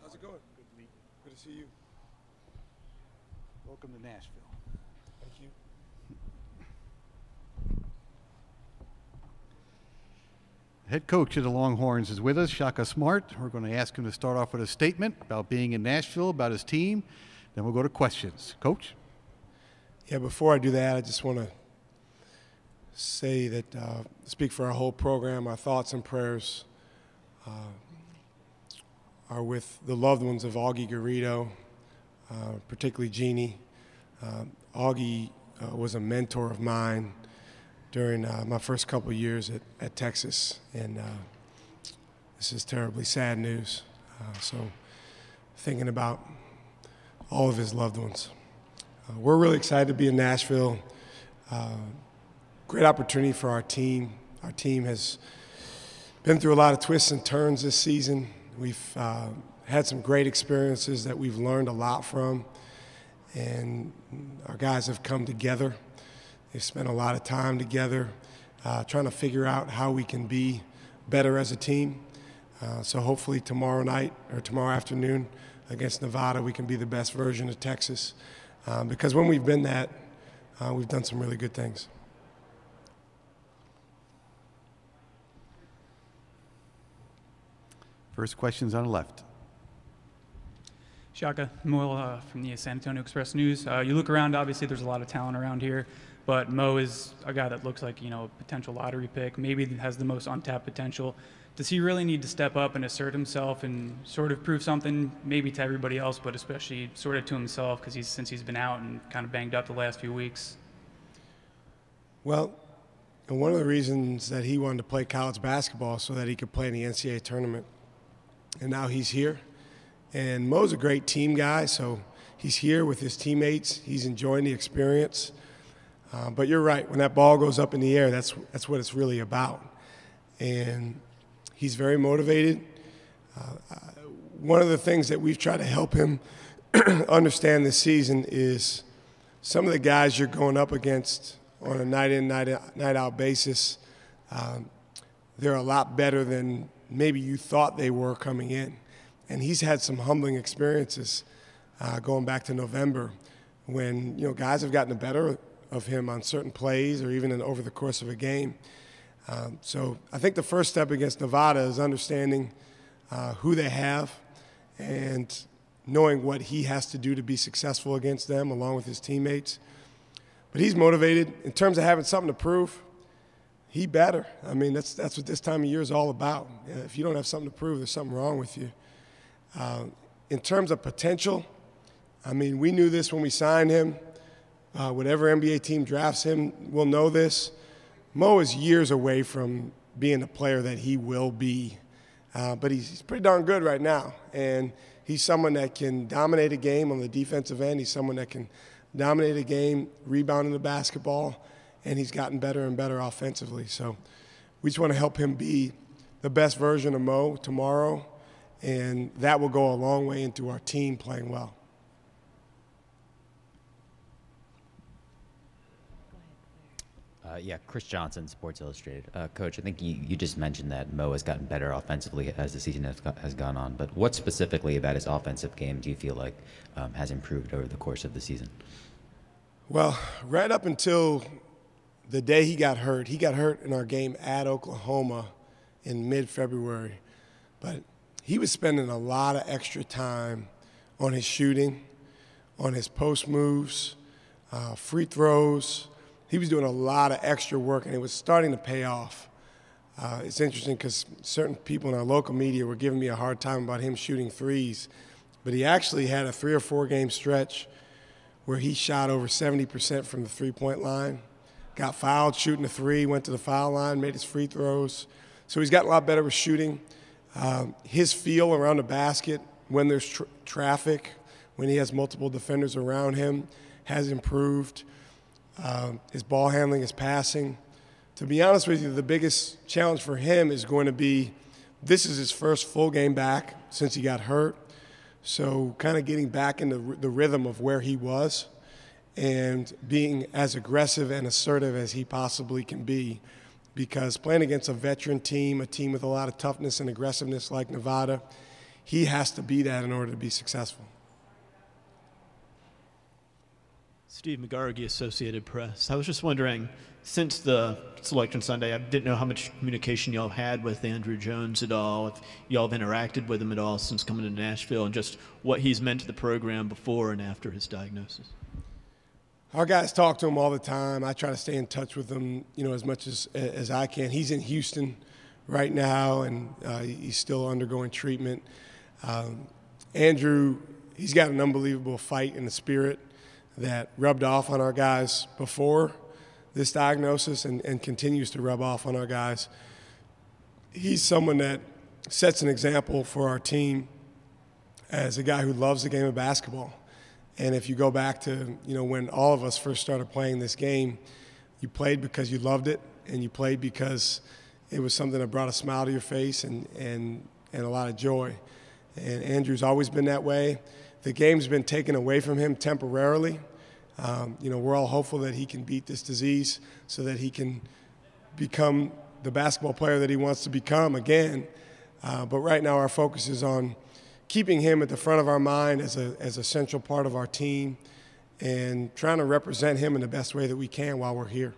How's it going? Good to meet you. Good to see you. Welcome to Nashville. Thank you. Head coach of the Longhorns is with us, Shaka Smart. We're going to ask him to start off with a statement about being in Nashville, about his team. Then we'll go to questions. Coach? Yeah, before I do that, I just want to say that, speak for our whole program, our thoughts and prayers are with the loved ones of Augie Garrido, particularly Jeannie. Augie was a mentor of mine during my first couple of years at Texas, and this is terribly sad news. So thinking about all of his loved ones. We're really excited to be in Nashville. Great opportunity for our team. Our team has been through a lot of twists and turns this season. We've had some great experiences that we've learned a lot from, and our guys have come together. They've spent a lot of time together trying to figure out how we can be better as a team. So hopefully tomorrow night or tomorrow afternoon against Nevada, we can be the best version of Texas. Because when we've been that, we've done some really good things. First question's on the left. Shaka, Mo from the San Antonio Express-News. You look around, obviously there's a lot of talent around here, but Mo is a guy that looks like, a potential lottery pick, maybe has the most untapped potential. Does he really need to step up and assert himself and sort of prove something, maybe to everybody else, but especially sort of to himself, because since he's been out and kind of banged up the last few weeks? Well, one of the reasons that he wanted to play college basketball so that he could play in the NCAA tournament. And now he's here. And Mo's a great team guy, so he's here with his teammates. He's enjoying the experience. But you're right. When that ball goes up in the air, that's what it's really about. And he's very motivated. One of the things that we've tried to help him understand this season is some of the guys you're going up against on a night-in, night-out basis, they're a lot better than maybe you thought they were coming in. And he's had some humbling experiences going back to November when, guys have gotten the better of him on certain plays or even over the course of a game. So I think the first step against Nevada is understanding who they have and knowing what he has to do to be successful against them along with his teammates. But he's motivated. In terms of having something to prove, he better. I mean, that's what this time of year is all about. If you don't have something to prove, there's something wrong with you. In terms of potential, I mean, we knew this when we signed him. Whatever NBA team drafts him will know this. Mo is years away from being the player that he will be. But he's pretty darn good right now. And he's someone that can dominate a game on the defensive end. He's someone that can dominate a game, rebounding the basketball, and he's gotten better and better offensively. So we just want to help him be the best version of Mo tomorrow, and that will go a long way into our team playing well. Yeah, Chris Johnson, Sports Illustrated. Coach, I think you just mentioned that Mo has gotten better offensively as the season has gone on, but what specifically about his offensive game do you feel like has improved over the course of the season? Well, right up until the day he got hurt in our game at Oklahoma in mid-February, but he was spending a lot of extra time on his shooting, on his post moves, free throws. He was doing a lot of extra work, and it was starting to pay off. It's interesting because certain people in our local media were giving me a hard time about him shooting threes, but he actually had a 3 or 4 game stretch where he shot over 70% from the three-point line, got fouled shooting a three, went to the foul line, made his free throws. So he's gotten a lot better with shooting. His feel around the basket when there's traffic, when he has multiple defenders around him, has improved. His ball handling, his passing. To be honest with you, the biggest challenge for him is going to be, this is his first full game back since he got hurt. So kind of getting back into the rhythm of where he was and being as aggressive and assertive as he possibly can be, because playing against a veteran team, a team with a lot of toughness and aggressiveness like Nevada, he has to be that in order to be successful. Steve McGargy, Associated Press. I was just wondering, since the selection Sunday, I didn't know how much communication y'all had with Andrew Jones at all, if y'all have interacted with him at all since coming to Nashville, and just what he's meant to the program before and after his diagnosis. Our guys talk to him all the time. I try to stay in touch with him, as much as I can. He's in Houston right now, and he's still undergoing treatment. Andrew, he's got an unbelievable fight in the spirit that rubbed off on our guys before this diagnosis and continues to rub off on our guys. He's someone that sets an example for our team as a guy who loves the game of basketball. And if you go back to, when all of us first started playing this game, you played because you loved it, and you played because it was something that brought a smile to your face and a lot of joy. And Andrew's always been that way. The game's been taken away from him temporarily. We're all hopeful that he can beat this disease so that he can become the basketball player that he wants to become again. But right now our focus is on keeping him at the front of our mind as a central part of our team and trying to represent him in the best way that we can while we're here.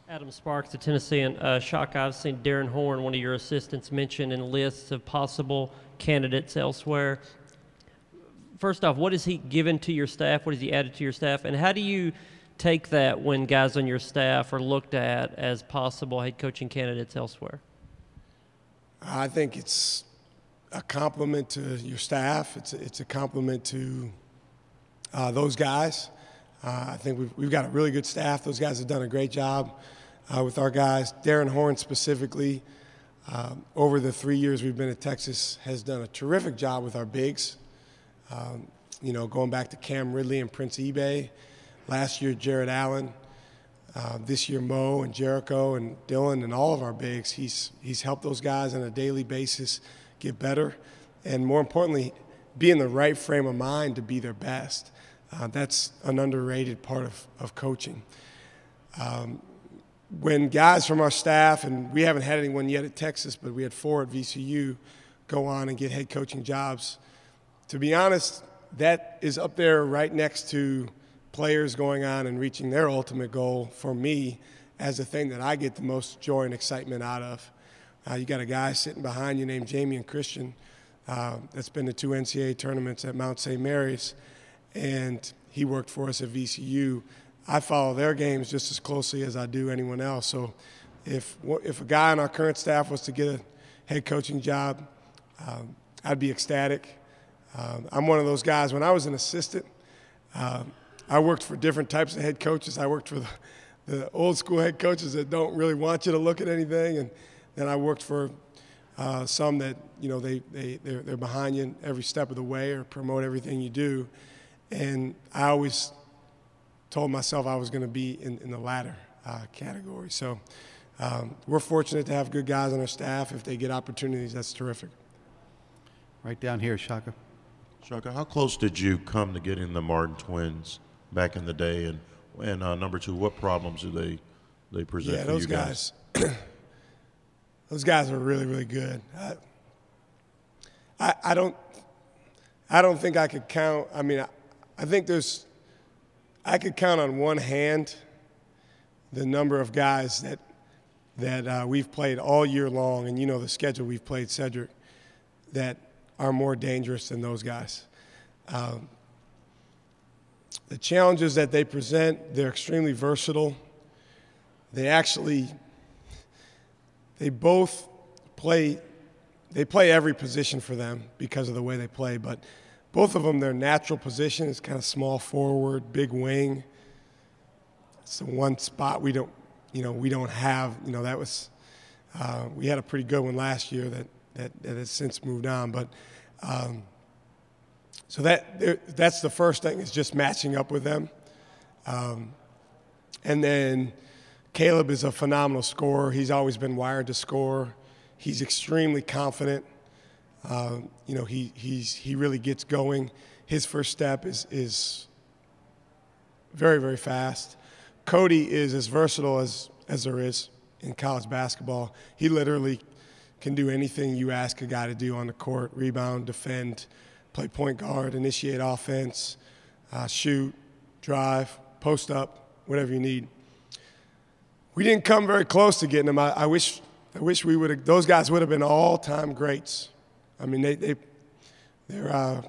Adam Sparks, the Tennessean. Shock, I've seen Darren Horn, one of your assistants, mentioned in lists of possible candidates elsewhere. First off, what has he given to your staff? What has he added to your staff? And how do you take that when guys on your staff are looked at as possible head coaching candidates elsewhere? I think it's a compliment to your staff. It's a compliment to those guys. I think we've got a really good staff. Those guys have done a great job with our guys. Darren Horn specifically, over the 3 years we've been at Texas, has done a terrific job with our bigs. Going back to Cam Ridley and Prince Ebay, last year Jared Allen, this year Mo and Jericho and Dylan and all of our bigs. He's helped those guys on a daily basis get better, and more importantly, be in the right frame of mind to be their best. That's an underrated part of coaching. When guys from our staff, and we haven't had anyone yet at Texas, but we had 4 at VCU, go on and get head coaching jobs, to be honest, that is up there right next to players going on and reaching their ultimate goal for me as the thing that I get the most joy and excitement out of. You got a guy sitting behind you named Jamie Christian that's been to 2 NCAA tournaments at Mount St. Mary's, and he worked for us at VCU. I follow their games just as closely as I do anyone else. So if a guy on our current staff was to get a head coaching job, I'd be ecstatic. I'm one of those guys. When I was an assistant, I worked for different types of head coaches. I worked for the old school head coaches that don't really want you to look at anything, and then I worked for some that, you know, they're behind you every step of the way or promote everything you do. And I always told myself I was going to be in the latter category. So we're fortunate to have good guys on our staff. If they get opportunities, that's terrific. Right down here, Shaka. Shaka, how close did you come to getting the Martin twins back in the day? And number two, what problems do they present for you guys? Those guys are really, really good. I don't think I could count. I mean, I think I could count on one hand the number of guys that we've played all year long, and you know the schedule we've played, Cedric, that are more dangerous than those guys. The challenges that they present, they're extremely versatile. They both play every position for them because of the way they play, but both of them, their natural position is kind of small forward, big wing. It's the one spot we don't have. You know, that was we had a pretty good one last year that has since moved on. But so that's the first thing, is just matching up with them. And then Caleb is a phenomenal scorer. He's always been wired to score. He's extremely confident. You know, he really gets going. His first step is very, very fast. Cody is as versatile as there is in college basketball. He literally can do anything you ask a guy to do on the court: rebound, defend, play point guard, initiate offense, shoot, drive, post up, whatever you need. We didn't come very close to getting them. I wish we would have. Those guys would have been all-time greats. I mean, their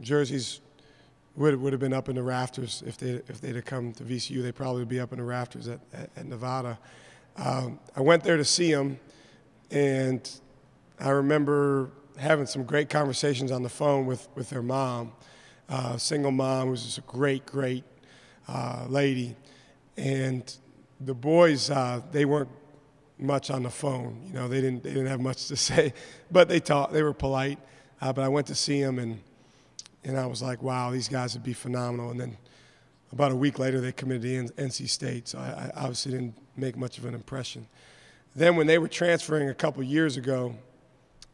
jerseys would have been up in the rafters if they'd have come to VCU. They probably would be up in the rafters at Nevada. I went there to see them, and I remember having some great conversations on the phone with their mom, single mom, who's just a great lady. And the boys, they weren't much on the phone. You know, they didn't have much to say, but they talked. They were polite. But I went to see them, and I was like, wow, these guys would be phenomenal. And then about a week later, they committed to NC State, so I obviously didn't make much of an impression. Then when they were transferring a couple years ago,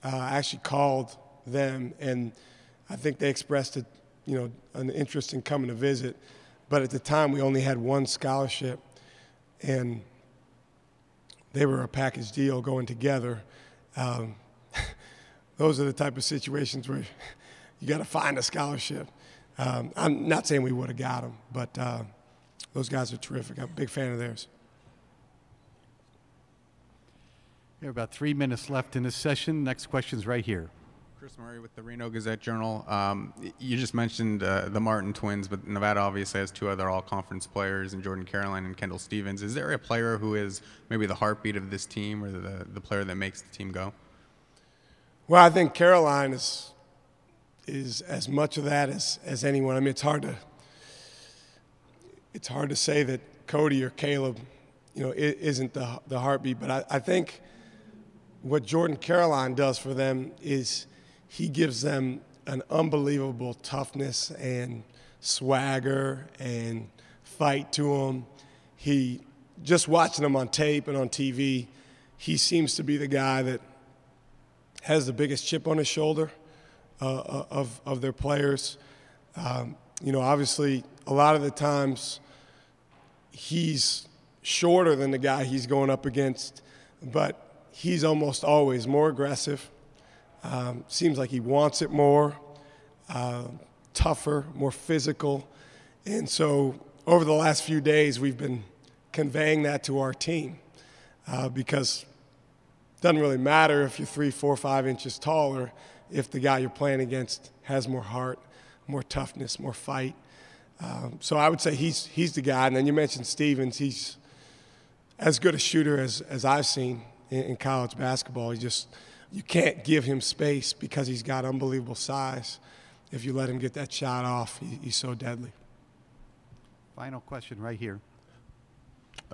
I actually called them, and I think they expressed an interest in coming to visit. But at the time, we only had one scholarship, and they were a package deal going together. Those are the type of situations where you got to find a scholarship. I'm not saying we would have got them, but those guys are terrific. I'm a big fan of theirs. We have about 3 minutes left in this session. Next question's right here. Chris Murray with the Reno Gazette-Journal. You just mentioned the Martin twins, but Nevada obviously has two other all-conference players, in Jordan Caroline and Kendall Stevens. Is there a player who is maybe the heartbeat of this team, or the player that makes the team go? Well, I think Caroline is as much of that as anyone. I mean, it's hard to say that Cody or Caleb, isn't the heartbeat, but I think what Jordan Caroline does for them is he gives them an unbelievable toughness and swagger and fight to them. He, just watching him on tape and on TV, he seems to be the guy that has the biggest chip on his shoulder of their players. Obviously, a lot of the times he's shorter than the guy he's going up against, but he's almost always more aggressive. Seems like he wants it more, tougher, more physical. And so over the last few days, we've been conveying that to our team because it doesn't really matter if you're 3, 4, 5 inches taller if the guy you're playing against has more heart, more toughness, more fight. So I would say he's the guy. And then you mentioned Stevens. He's as good a shooter as I've seen in college basketball. He's just you can't give him space because he's got unbelievable size. If you let him get that shot off, he's so deadly. Final question right here.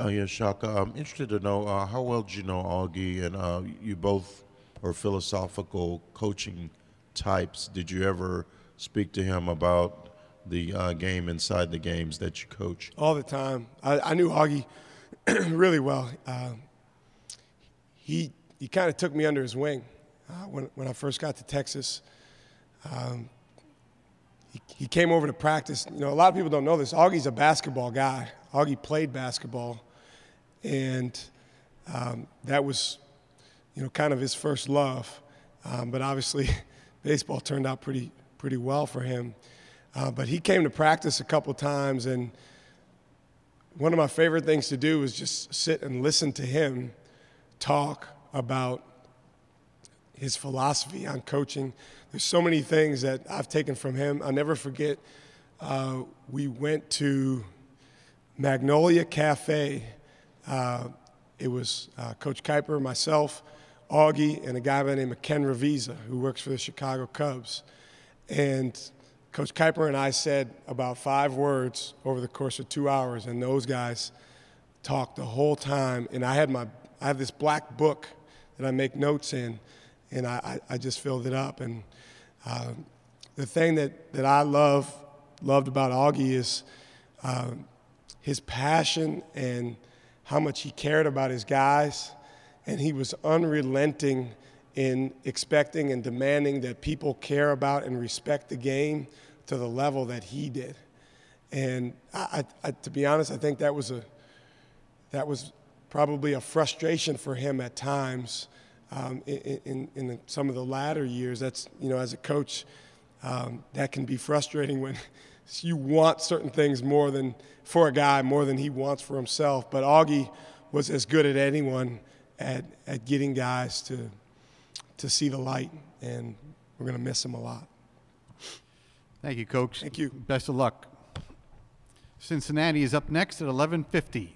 Yeah, Shaka, I'm interested to know how well did you know Augie, and you both are philosophical coaching types. Did you ever speak to him about the game inside the games that you coach? All the time. I knew Augie really well. He kind of took me under his wing when I first got to Texas. He came over to practice. You know, a lot of people don't know this. Augie's a basketball guy. Augie played basketball, and that was, you know, kind of his first love. But obviously, baseball turned out pretty well for him. But he came to practice a couple times, and one of my favorite things to do was just sit and listen to him talk about his philosophy on coaching. There's so many things that I've taken from him. I'll never forget, we went to Magnolia Cafe. It was Coach Kuiper, myself, Augie, and a guy by the name of Ken Ravizza, who works for the Chicago Cubs. And Coach Kuiper and I said about 5 words over the course of 2 hours, and those guys talked the whole time. And I have this black book that I make notes in, and I just filled it up. And the thing that I loved about Augie is his passion and how much he cared about his guys, and he was unrelenting in expecting and demanding that people care about and respect the game to the level that he did. And to be honest, I think that was probably a frustration for him at times in some of the latter years. That's, you know, as a coach, that can be frustrating when you want certain things more than for a guy, more than he wants for himself. But Augie was as good as anyone at getting guys to see the light, and we're going to miss him a lot. Thank you, Coach. Thank you. Best of luck. Cincinnati is up next at 11:50.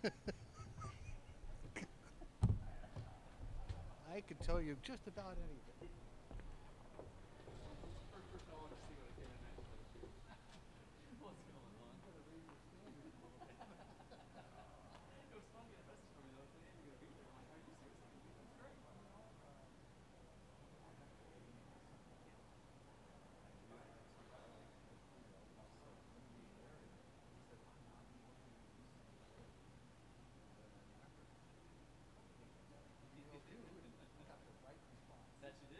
I could tell you just about anything. That you did?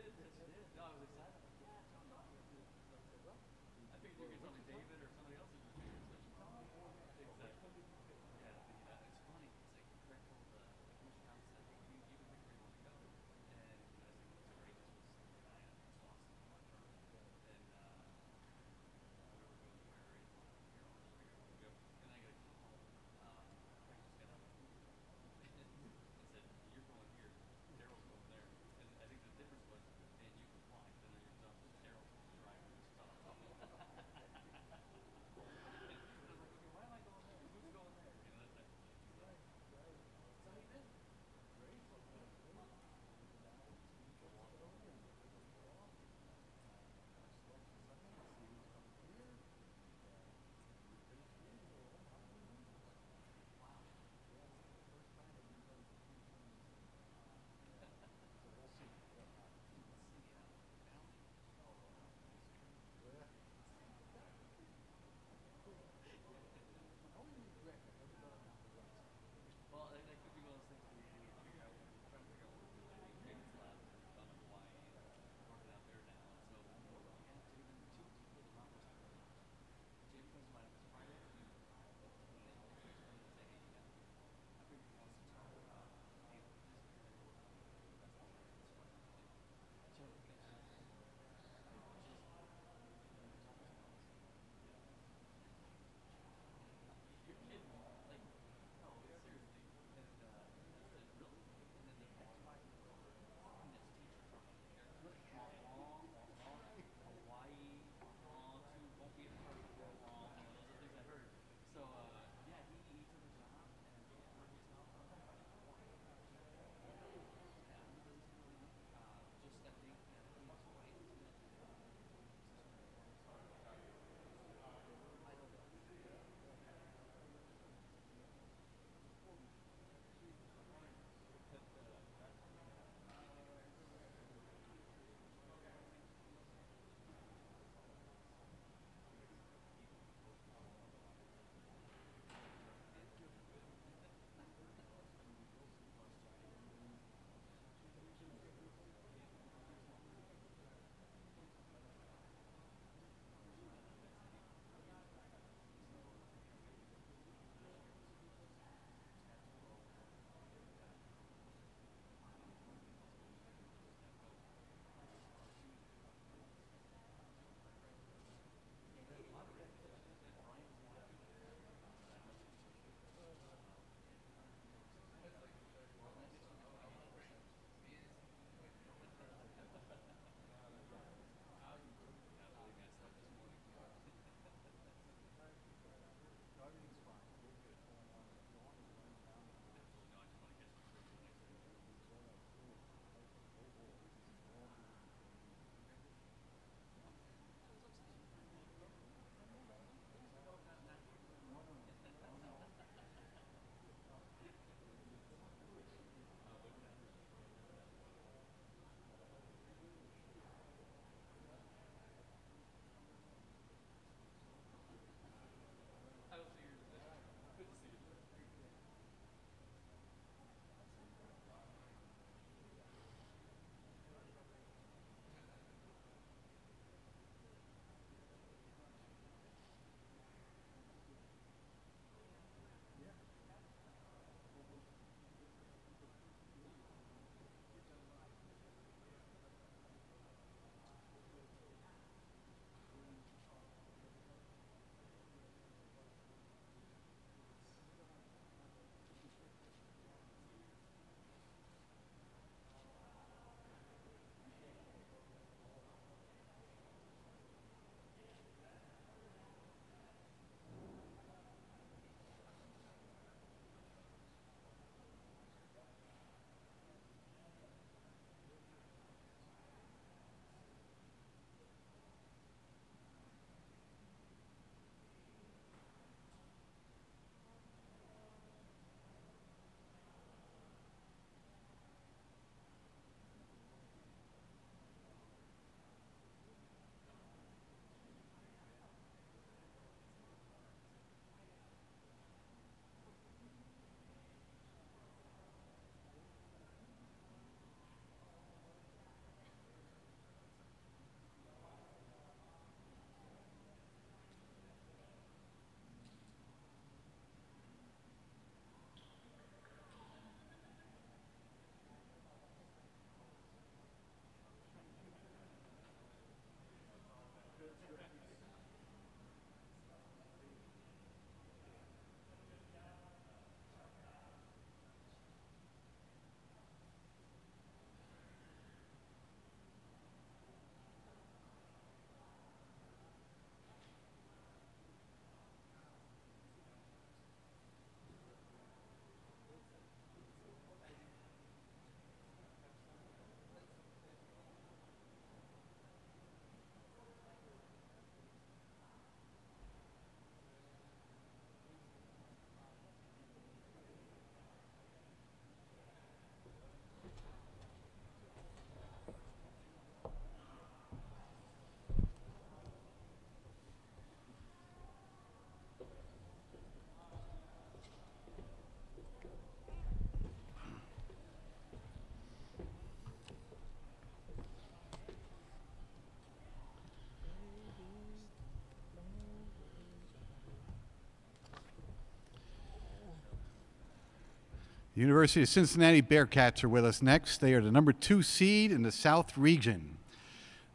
University of Cincinnati Bearcats are with us next. They are the number 2 seed in the South region.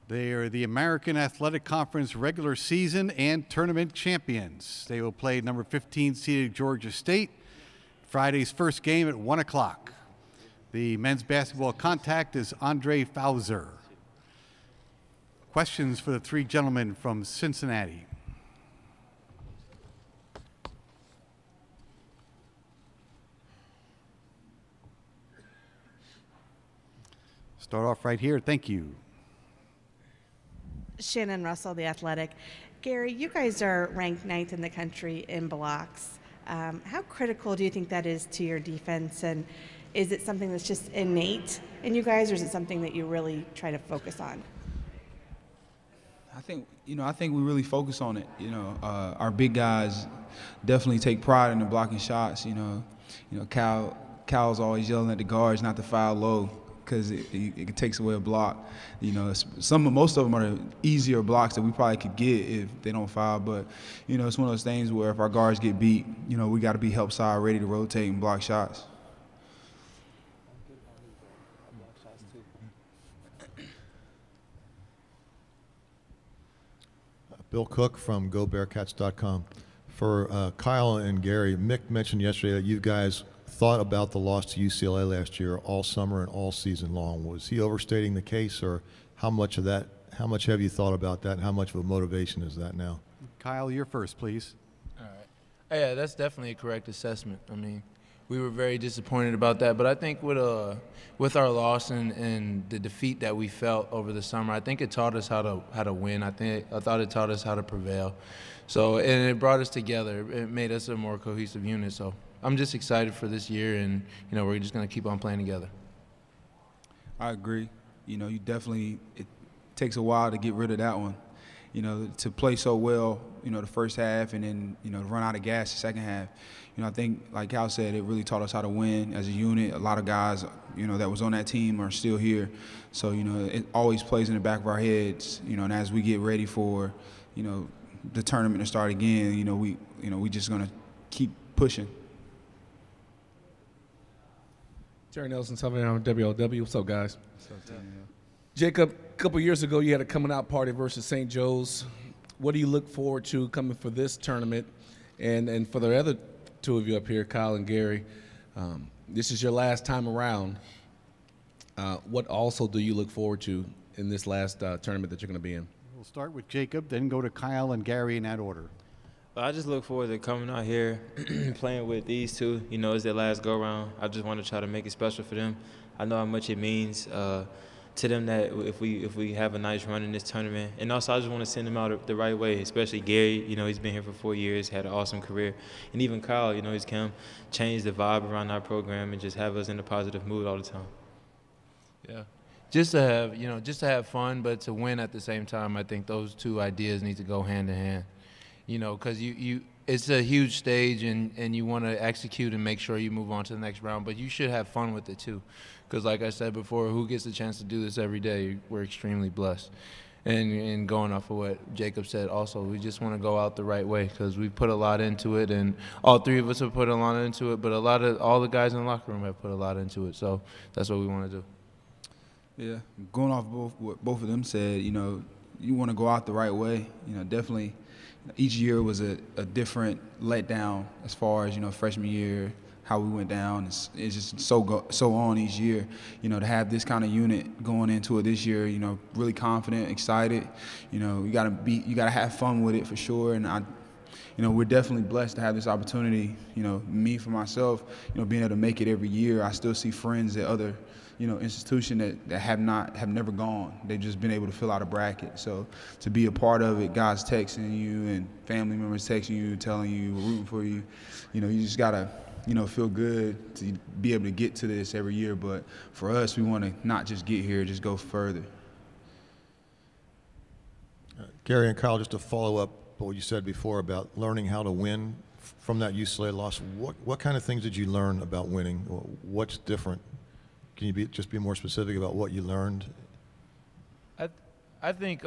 They are the American Athletic Conference regular season and tournament champions. They will play number 15 seeded Georgia State Friday's first game at 1 o'clock. The men's basketball contact is Andre Fauser. Questions for the 3 gentlemen from Cincinnati? Start off right here. Thank you. Shannon Russell, The Athletic. Gary, you guys are ranked 9th in the country in blocks. How critical do you think that is to your defense? And is it something that's just innate in you guys, or is it something that you really try to focus on? I think we really focus on it. Our big guys definitely take pride in the blocking shots. Cal's always yelling at the guards not to foul low, because it takes away a block. Most of them are the easier blocks that we probably could get if they don't foul. But it's one of those things where if our guards get beat, we got to be help side, ready to rotate and block shots. Bill Cook from GoBearcats.com. For Kyle and Gary, Mick mentioned yesterday that you guys thought about the loss to UCLA last year all summer and all season long. Was he overstating the case, or how much have you thought about that, and how much of a motivation is that now? Kyle, you're first, please. All right. Yeah, that's definitely a correct assessment. I mean, we were very disappointed about that, but I think with our loss and the defeat that we felt over the summer, I think it taught us how to win. I thought it taught us how to prevail. So, and it brought us together. It made us a more cohesive unit. So I'm just excited for this year, and we're just going to keep on playing together. I agree. It takes a while to get rid of that one. To play so well, the first half, and then to run out of gas the second half. I think, like Cal said, it really taught us how to win as a unit. A lot of guys, that was on that team are still here. So, it always plays in the back of our heads, and as we get ready for, the tournament to start again, we just going to keep pushing. Terry Nelson, Southern on WLW. What's up, guys? Jacob, a couple years ago, you had a coming out party versus St. Joe's. What do you look forward to coming for this tournament? And for the other two of you up here, Kyle and Gary, this is your last time around. What also do you look forward to in this last tournament that you're going to be in? We'll start with Jacob, then go to Kyle and Gary in that order. I just look forward to coming out here, playing with these two. It's their last go-round. I just want to try to make it special for them. I know how much it means to them that if we have a nice run in this tournament. And also, I just want to send them out the right way, especially Gary. He's been here for 4 years, had an awesome career. And even Kyle, he's come, changed the vibe around our program and just have us in a positive mood all the time. Yeah. Just to have fun, but to win at the same time. I think those two ideas need to go hand in hand. Because it's a huge stage, and you want to execute and make sure you move on to the next round, but you should have fun with it too. Because like I said before, who gets the chance to do this every day? We're extremely blessed. And going off of what Jacob said also, we just want to go out the right way, because we put a lot into it, and all three of us have put a lot into it, but all the guys in the locker room have put a lot into it, so that's what we want to do. Yeah, going off what both of them said, you want to go out the right way. Definitely each year was a different letdown as far as, freshman year, how we went down. It's just so on each year. To have this kind of unit going into it this year, really confident, excited. You gotta have fun with it for sure. And we're definitely blessed to have this opportunity. Me for myself, being able to make it every year. I still see friends at other institution that have never gone. They've just been able to fill out a bracket. So to be a part of it, guys texting you and family members texting you, telling you, rooting for you, you just gotta, feel good to be able to get to this every year. But for us, we want to not just get here, just go further. Gary and Kyle, just to follow up what you said before about learning how to win from that UCLA loss, what kind of things did you learn about winning? What's different? Can you just be more specific about what you learned? I think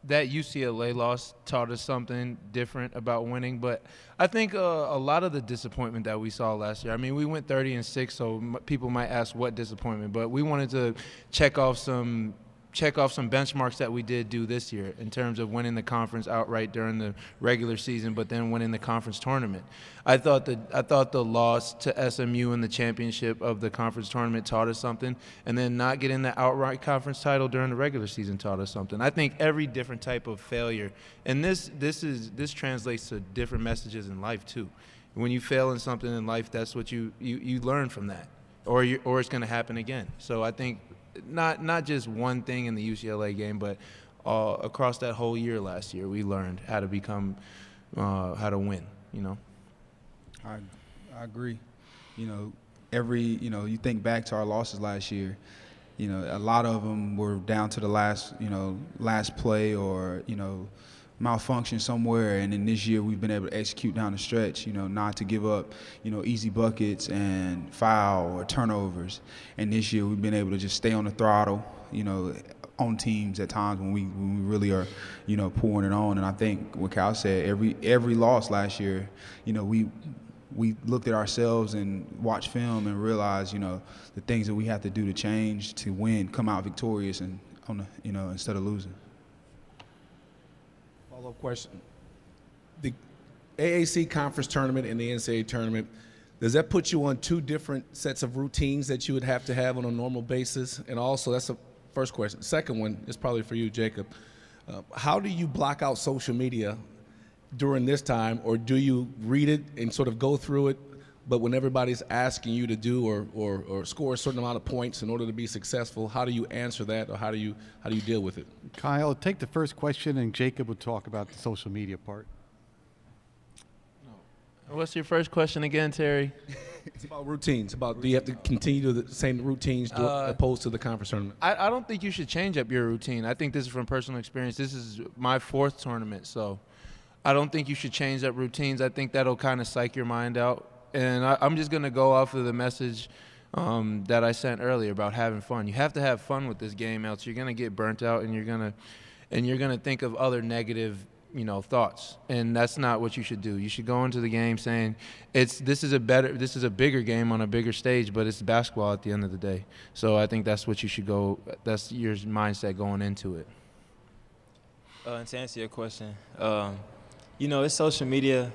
that UCLA loss taught us something different about winning. But I think a lot of the disappointment that we saw last year, I mean, we went 30-6, so people might ask what disappointment, but we wanted to check off some benchmarks that we did do this year in terms of winning the conference outright during the regular season, but then winning the conference tournament. I thought the loss to SMU in the championship of the conference tournament taught us something, and then not getting the outright conference title during the regular season taught us something. I think every different type of failure, and this translates to different messages in life too. When you fail in something in life, that's what you learn from that, or it's going to happen again. So I think not just one thing in the UCLA game, but across that whole year last year, we learned how to become, how to win, you know. I agree. You know, you think back to our losses last year, you know, a lot of them were down to the last play or, you know, malfunction somewhere, and then this year we've been able to execute down the stretch, you know, not to give up, you know, easy buckets and foul or turnovers. And this year we've been able to just stay on the throttle, you know, on teams at times when we really are, you know, pouring it on. And I think what Cal said, every loss last year, you know, we looked at ourselves and watched film and realized, you know, the things that we have to do to change to win, come out victorious and instead of losing. Follow-up question. The AAC conference tournament and the NCAA tournament, does that put you on two different sets of routines that you would have to have on a normal basis? And also, that's the first question. Second one is probably for you, Jacob. How do you block out social media during this time, or do you read it and sort of go through it, but when everybody's asking you to do or score a certain amount of points in order to be successful, how do you answer that, or how do you deal with it? Kyle, take the first question, and Jacob will talk about the social media part. What's your first question again, Terry? It's about routines. About do you have to continue the same routines opposed to the conference tournament? I don't think you should change up your routine. I think this is from personal experience. This is my fourth tournament, so I don't think you should change up routines. I think that'll kind of psych your mind out. And I'm just going to go off of the message that I sent earlier about having fun. You have to have fun with this game, else you're going to get burnt out, and you're going to think of other negative, you know, thoughts. And that's not what you should do. You should go into the game saying this is a bigger game on a bigger stage, but it's basketball at the end of the day. So I think that's what you should go. That's your mindset going into it. And to answer your question, you know, it's social media.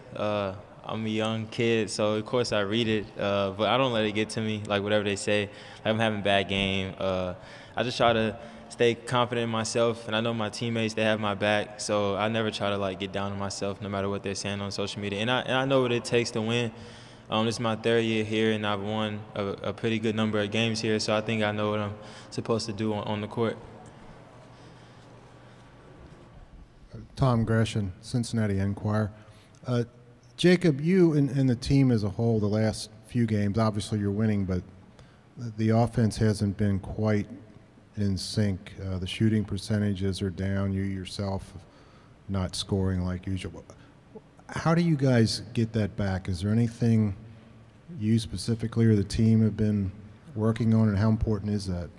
I'm a young kid, so of course I read it, but I don't let it get to me, like whatever they say. Like I'm having a bad game. I just try to stay confident in myself, and I know my teammates, they have my back, so I never try to like get down on myself no matter what they're saying on social media. And I know what it takes to win. This is my third year here, and I've won a pretty good number of games here, so I think I know what I'm supposed to do on the court. Tom Gresham, Cincinnati Enquirer. Jacob, you and the team as a whole, the last few games, obviously you're winning, but the offense hasn't been quite in sync. The shooting percentages are down. You yourself not scoring like usual. How do you guys get that back? Is there anything you specifically or the team have been working on, and how important is that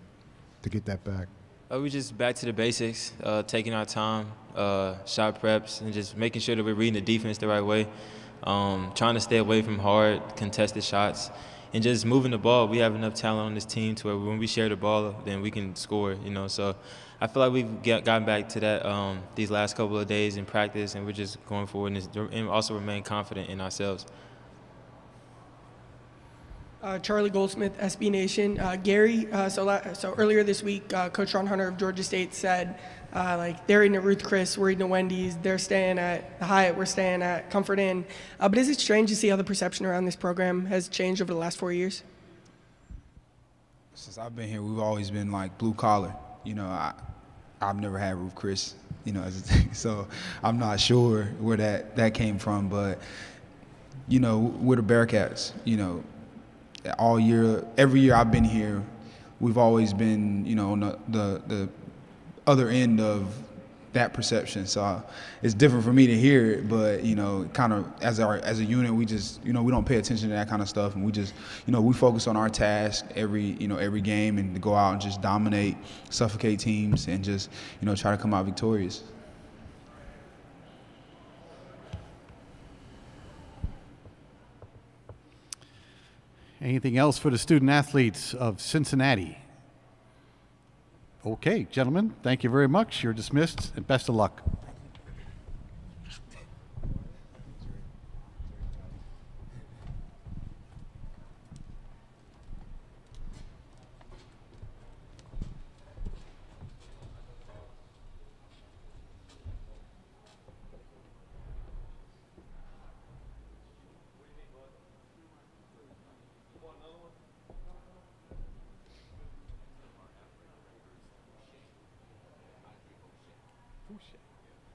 to get that back? We just back to the basics, taking our time, shot preps, and just making sure that we're reading the defense the right way. Trying to stay away from hard, contested shots, and just moving the ball. We have enough talent on this team to where when we share the ball, then we can score, you know. So I feel like we've gotten back to that these last couple of days in practice, and we're just going forward and also remain confident in ourselves. Charlie Goldsmith, SB Nation. Gary, so earlier this week, Coach Ron Hunter of Georgia State said, like, they're eating at Ruth Chris, we're eating at Wendy's, they're staying at the Hyatt, we're staying at Comfort Inn. But is it strange to see how the perception around this program has changed over the last 4 years? Since I've been here, we've always been like blue collar. You know, I've never had Ruth Chris, you know, as a thing. So I'm not sure where that came from. But, you know, we're the Bearcats, you know. All year, every year I've been here, we've always been, you know, on the other end of that perception. So it's different for me to hear it, but, you know, kind of as a unit, we just, you know, we don't pay attention to that kind of stuff, and we just, you know, we focus on our task every game, and to go out and just dominate, suffocate teams, and just, you know, try to come out victorious. Anything else for the student athletes of Cincinnati? Okay, gentlemen, thank you very much. You're dismissed, and best of luck.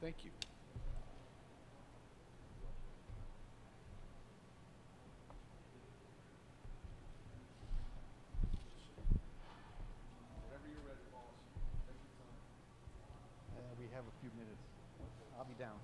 Thank you. Whenever you're ready, boss. Take your time. We have a few minutes. I'll be down.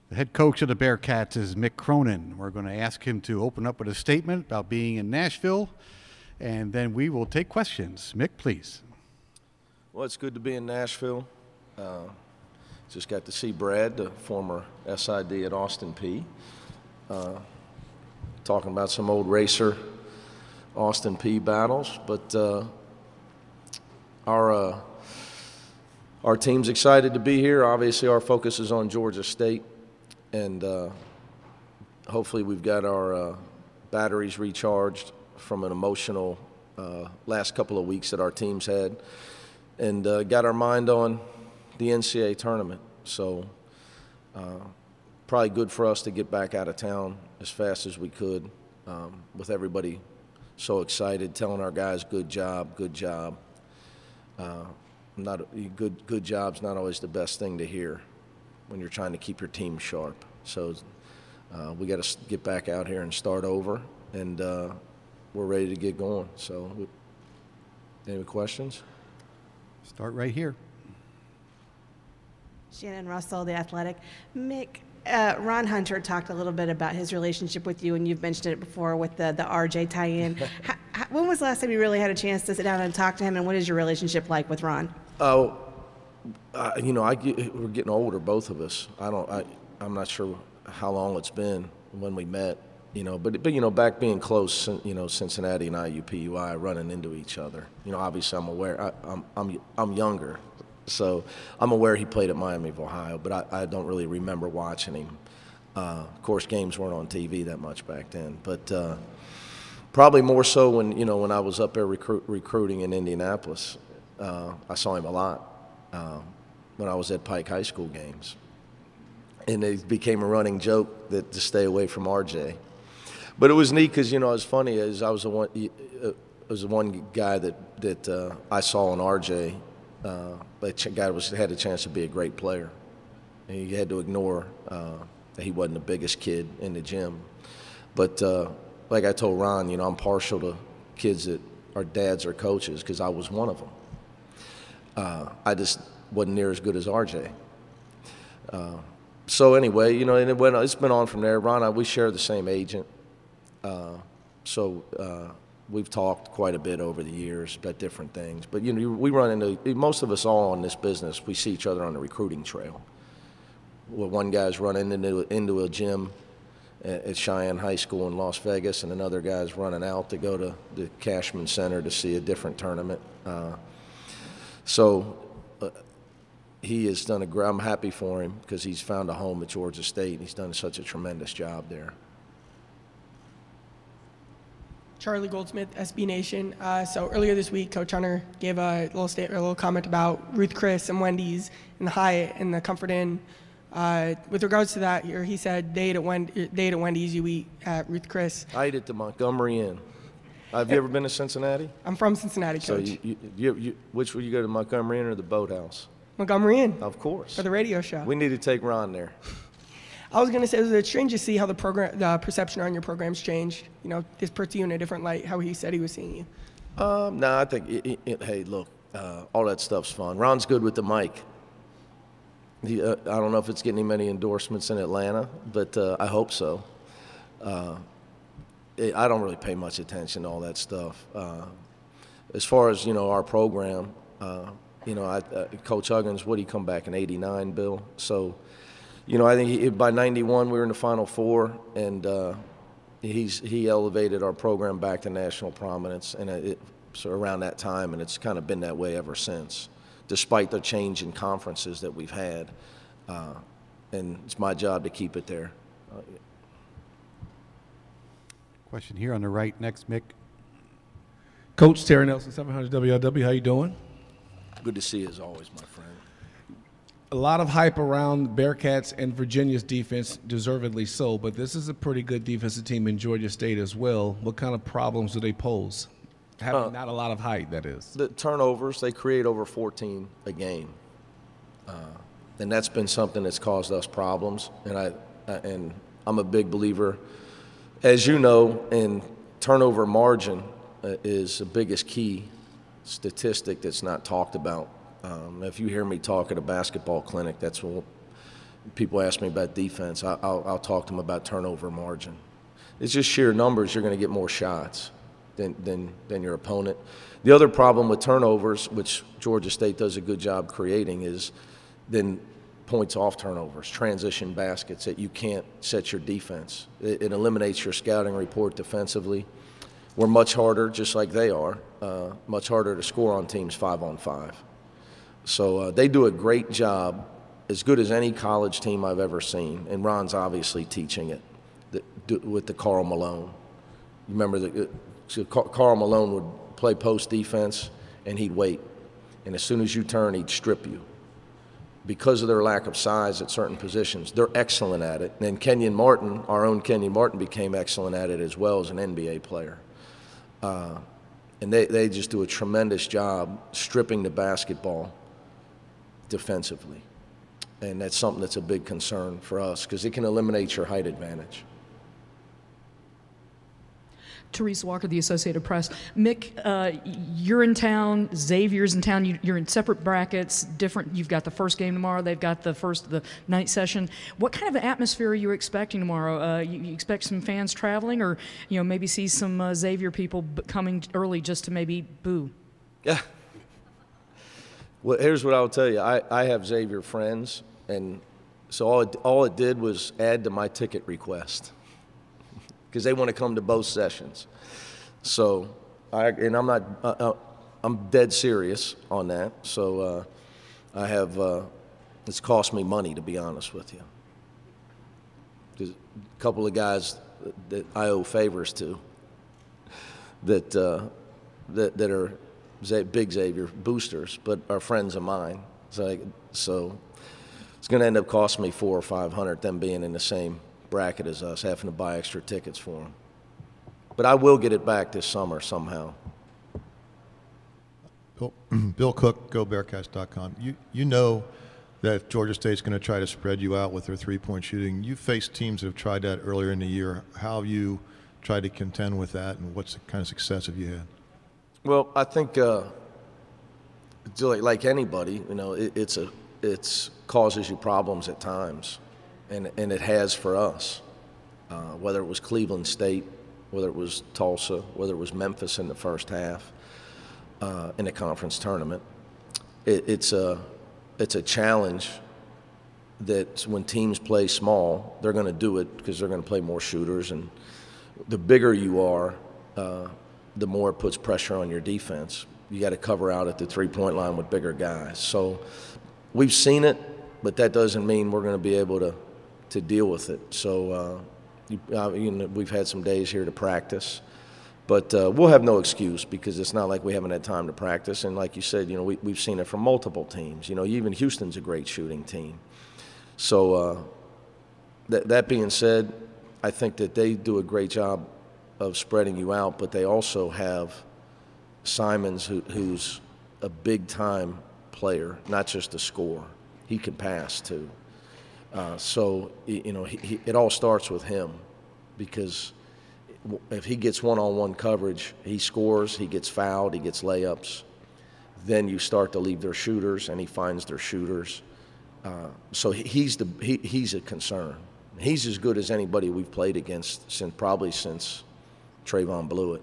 The head coach of the Bearcats is Mick Cronin. We're going to ask him to open up with a statement about being in Nashville, and then we will take questions. Mick, please. Well, it's good to be in Nashville. Just got to see Brad, the former SID at Austin Peay, talking about some old racer Austin Peay battles. But our team's excited to be here. Obviously, our focus is on Georgia State. And hopefully we've got our batteries recharged from an emotional last couple of weeks that our team's had, and got our mind on the NCAA tournament. So probably good for us to get back out of town as fast as we could, with everybody so excited, telling our guys, good job, good job. Good job's not always the best thing to hear when you're trying to keep your team sharp. So we got to get back out here and start over, and we're ready to get going. So any questions? Start right here. Shannon Russell, The Athletic. Mick, Ron Hunter talked a little bit about his relationship with you, and you've mentioned it before with the RJ tie-in. When was the last time you really had a chance to sit down and talk to him, and what is your relationship like with Ron? Oh, we're getting older, both of us. I'm not sure how long it's been when we met, but back being close, Cincinnati and IUPUI running into each other. Obviously I'm aware. I'm younger, so I'm aware he played at Miami of Ohio, but I don't really remember watching him. Of course, games weren't on TV that much back then, but probably more so when I was up there recruiting in Indianapolis. I saw him a lot when I was at Pike High School games. And it became a running joke to stay away from RJ. But it was neat because, it was funny, as I was the one guy that I saw in RJ, that guy had a chance to be a great player. And you had to ignore that he wasn't the biggest kid in the gym. But like I told Ron, I'm partial to kids that are dads or coaches because I was one of them. I just wasn't near as good as RJ. So anyway, and it's been on from there. Ron, we share the same agent. So we've talked quite a bit over the years about different things. But, we run into, most of us all in this business, we see each other on the recruiting trail. Well, one guy's running into a gym at Cheyenne High School in Las Vegas, and another guy's running out to go to the Cashman Center to see a different tournament. He has done I'm happy for him because he's found a home at Georgia State, and he's done such a tremendous job there. Charlie Goldsmith, SB Nation. So earlier this week, Coach Hunter gave a little comment about Ruth Chris and Wendy's and the Hyatt and the Comfort Inn. With regards to that, he said they ate at Wendy's, you eat at Ruth Chris. I ate at the Montgomery Inn. Have you ever been to Cincinnati? I'm from Cincinnati, Coach. So which would you go to, Montgomery Inn or the Boathouse? Montgomery Inn. Of course. For the radio show. We need to take Ron there. I was going to say, it's strange to see how the perception on your program's changed. This puts you in a different light, how he said he was seeing you. No, I think, hey, look, all that stuff's fun. Ron's good with the mic. I don't know if it's getting him any endorsements in Atlanta, but I hope so. I don't really pay much attention to all that stuff. As far as, our program, Coach Huggins, what did he come back in '89, Bill? So, I think by '91 we were in the Final Four, and he elevated our program back to national prominence, and so around that time, and it's kind of been that way ever since, despite the change in conferences that we've had, and it's my job to keep it there. Question here on the right next, Mick. Coach Terry Nelson, 700 WLW, how you doing? Good to see you as always, my friend. A lot of hype around Bearcats and Virginia's defense, deservedly so, but this is a pretty good defensive team in Georgia State as well. What kind of problems do they pose? Having not a lot of height, that is. The turnovers, they create over 14 a game. And that's been something that's caused us problems. And I'm a big believer, as you know, in turnover margin is the biggest key statistic that's not talked about. If you hear me talk at a basketball clinic, that's what people ask me about defense. I'll talk to them about turnover margin. It's just sheer numbers. You're going to get more shots than your opponent. The other problem with turnovers, which Georgia State does a good job creating, is then points off turnovers, transition baskets that you can't set your defense. It eliminates your scouting report defensively. We're much harder, just like they are, much harder to score on teams 5-on-5. So they do a great job, as good as any college team I've ever seen, and Ron's obviously teaching it with the Karl Malone. You remember Karl Malone would play post defense, and he'd wait. And as soon as you turn, he'd strip you. Because of their lack of size at certain positions, they're excellent at it. And Kenyon Martin, our own Kenyon Martin, became excellent at it as well as an NBA player. And they just do a tremendous job stripping the basketball defensively. And that's something that's a big concern for us because it can eliminate your height advantage. Therese Walker, the Associated Press. Mick, you're in town. Xavier's in town. You're in separate brackets. Different. You've got the first game tomorrow. They've got the night session. What kind of atmosphere are you expecting tomorrow? You expect some fans traveling, or maybe see some Xavier people coming early just to maybe boo? Yeah. Well, here's what I'll tell you. I have Xavier friends, and so all it did was add to my ticket request because they want to come to both sessions. So, I'm dead serious on that. So it's cost me money, to be honest with you. Because a couple of guys that I owe favors to that are big Xavier boosters, but are friends of mine. So it's going to end up costing me $400 or $500, them being in the same bracket as us, having to buy extra tickets for them. But I will get it back this summer somehow. Bill Cook, GoBearcats.com. You know that Georgia State's going to try to spread you out with their three-point shooting. You've faced teams that have tried that earlier in the year. How have you tried to contend with that, and what kind of success have you had? Well, I think like anybody, it's causes you problems at times, and it has for us. Whether it was Cleveland State, whether it was Tulsa, whether it was Memphis in the first half in the conference tournament, it's a challenge that when teams play small, they're going to do it because they're going to play more shooters, and the bigger you are, the more it puts pressure on your defense. You got to cover out at the three-point line with bigger guys. So we've seen it, but that doesn't mean we're going to be able to deal with it. So we've had some days here to practice, but we'll have no excuse because it's not like we haven't had time to practice. And like you said, we've seen it from multiple teams. Even Houston's a great shooting team. So that being said, I think that they do a great job of spreading you out, but they also have Simons, who's a big-time player, not just a scorer. He can pass, too. So, it all starts with him because if he gets one-on-one coverage, he scores, he gets fouled, he gets layups. Then you start to leave their shooters, and he finds their shooters. So he's a concern. He's as good as anybody we've played against since Trayvon Blewett.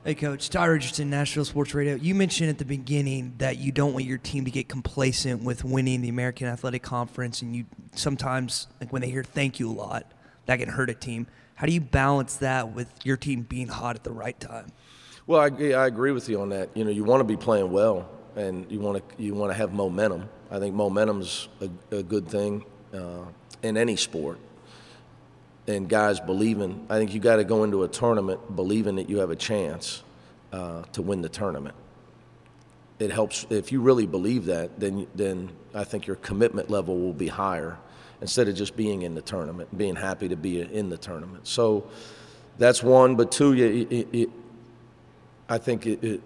Hey, Coach. Ty Richardson, Nashville Sports Radio. You mentioned at the beginning that you don't want your team to get complacent with winning the American Athletic Conference, and you sometimes, when they hear thank you a lot, that can hurt a team. How do you balance that with your team being hot at the right time? Well, I agree with you on that. You want to be playing well, and you want to have momentum. I think momentum's a good thing in any sport. And guys believing, I think you got to go into a tournament believing that you have a chance to win the tournament. It helps if you really believe that. Then I think your commitment level will be higher instead of just being in the tournament, being happy to be in the tournament. So that's one. But two, I think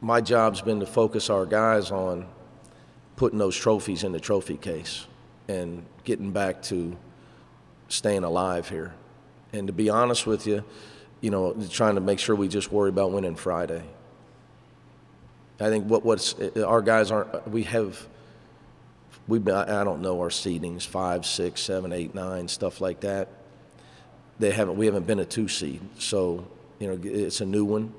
my job's been to focus our guys on putting those trophies in the trophy case and getting back to staying alive here. And to be honest with you, trying to make sure we just worry about winning Friday. I think what's our guys aren't, I don't know our seedings, 5, 6, 7, 8, 9, stuff like that. We haven't been a 2 seed. So, it's a new one.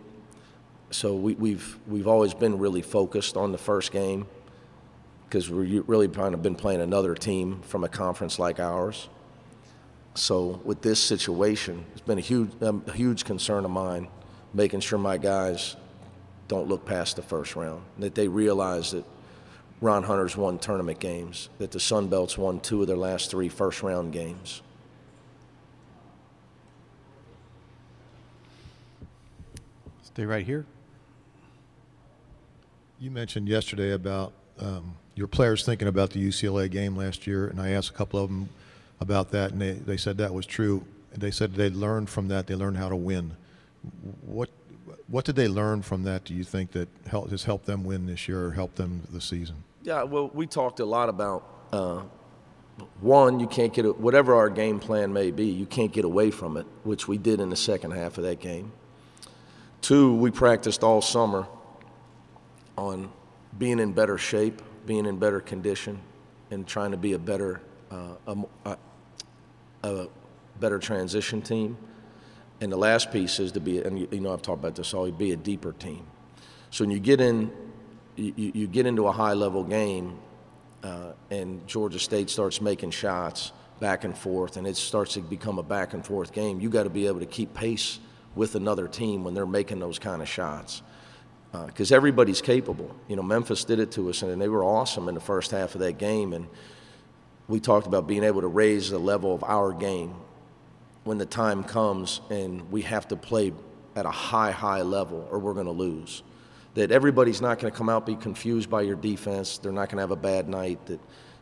So we've always been really focused on the first game because we're really kind of been playing another team from a conference like ours. So with this situation, it's been a huge concern of mine, making sure my guys don't look past the first round, that they realize that Ron Hunter's won tournament games, that the Sun Belt's won 2 of their last 3 first-round games. Stay right here. You mentioned yesterday about your players thinking about the UCLA game last year, and I asked a couple of them about that, and they said that was true. They said they learned from that. They learned how to win. What did they learn from that, do you think, that has helped them win this year or helped them this season? Yeah, well, we talked a lot about one, you can't get whatever our game plan may be, you can't get away from it, which we did in the second half of that game. Two, we practiced all summer on being in better shape, being in better condition, and trying to be a better transition team. And the last piece is to be, and you know I've talked about this all, be a deeper team. So when you get in, you get into a high-level game, and Georgia State starts making shots back and forth, and it starts to become a back-and-forth game, you got to be able to keep pace with another team when they're making those kind of shots. Because everybody's capable. You know, Memphis did it to us, and they were awesome in the first half of that game, and we talked about being able to raise the level of our game when the time comes and we have to play at a high level or we're going to lose. That everybody's not going to come out, be confused by your defense. They're not going to have a bad night.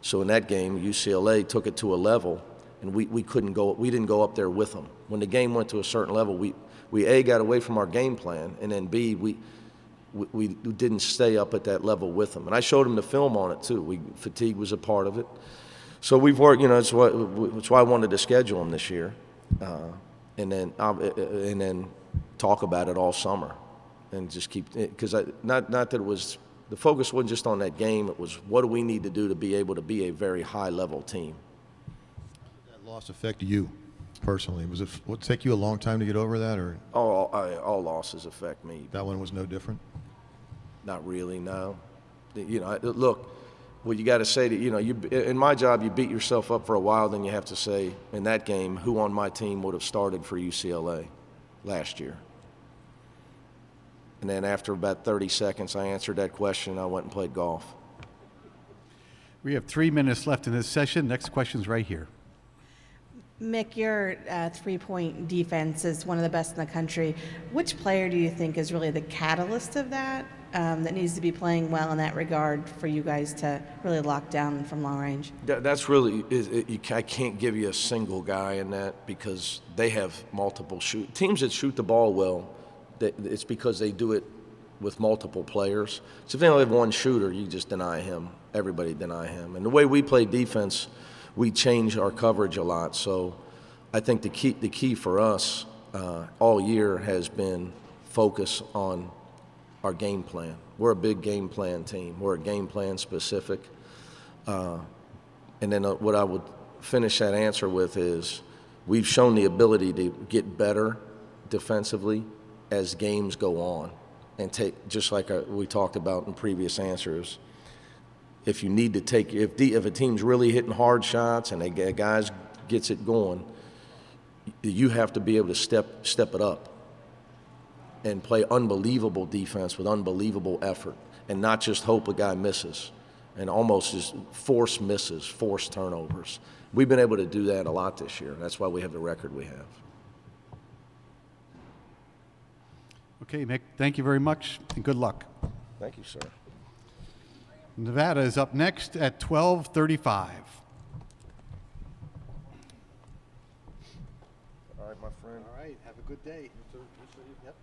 So in that game, UCLA took it to a level, and we couldn't go. We didn't go up there with them. When the game went to a certain level, we A, got away from our game plan, and then B, we didn't stay up at that level with them. And I showed them the film on it too. Fatigue was a part of it. So we've worked. You know, it's why I wanted to schedule them this year, and then talk about it all summer. And just keep, because not that it was, the focus wasn't just on that game, it was what do we need to do to be able to be a very high-level team. Did that loss affect you personally? Would it take you a long time to get over that, or? All losses affect me. That one was no different? Not really, no. You know, look, what you got to say to, you know, in my job, you beat yourself up for a while, then you have to say, in that game, who on my team would have started for UCLA last year? And then after about 30 seconds, I answered that question. I went and played golf. We have 3 minutes left in this session. Next question's right here. Mick, your three-point defense is one of the best in the country. Which player do you think is really the catalyst of that, that needs to be playing well in that regard for you guys to really lock down from long range? That's really, I can't give you a single guy in that because they have multiple teams that shoot the ball well. It's because they do it with multiple players. So if they only have one shooter, you just deny him. Everybody deny him. And the way we play defense, we change our coverage a lot. So I think the key for us all year has been focus on our game plan. We're a big game plan team. We're a game plan specific. And then what I would finish that answer with is we've shown the ability to get better defensively as games go on, and take, just like we talked about in previous answers, if you need to take, if a team's really hitting hard shots and a guys gets it going, you have to be able to step it up and play unbelievable defense with unbelievable effort, and not just hope a guy misses and almost just force misses, force turnovers. We've been able to do that a lot this year. That's why we have the record we have. Okay, Mick, thank you very much, and good luck. Thank you, sir. Nevada is up next at 12:35. All right, my friend. All right, have a good day. Yep.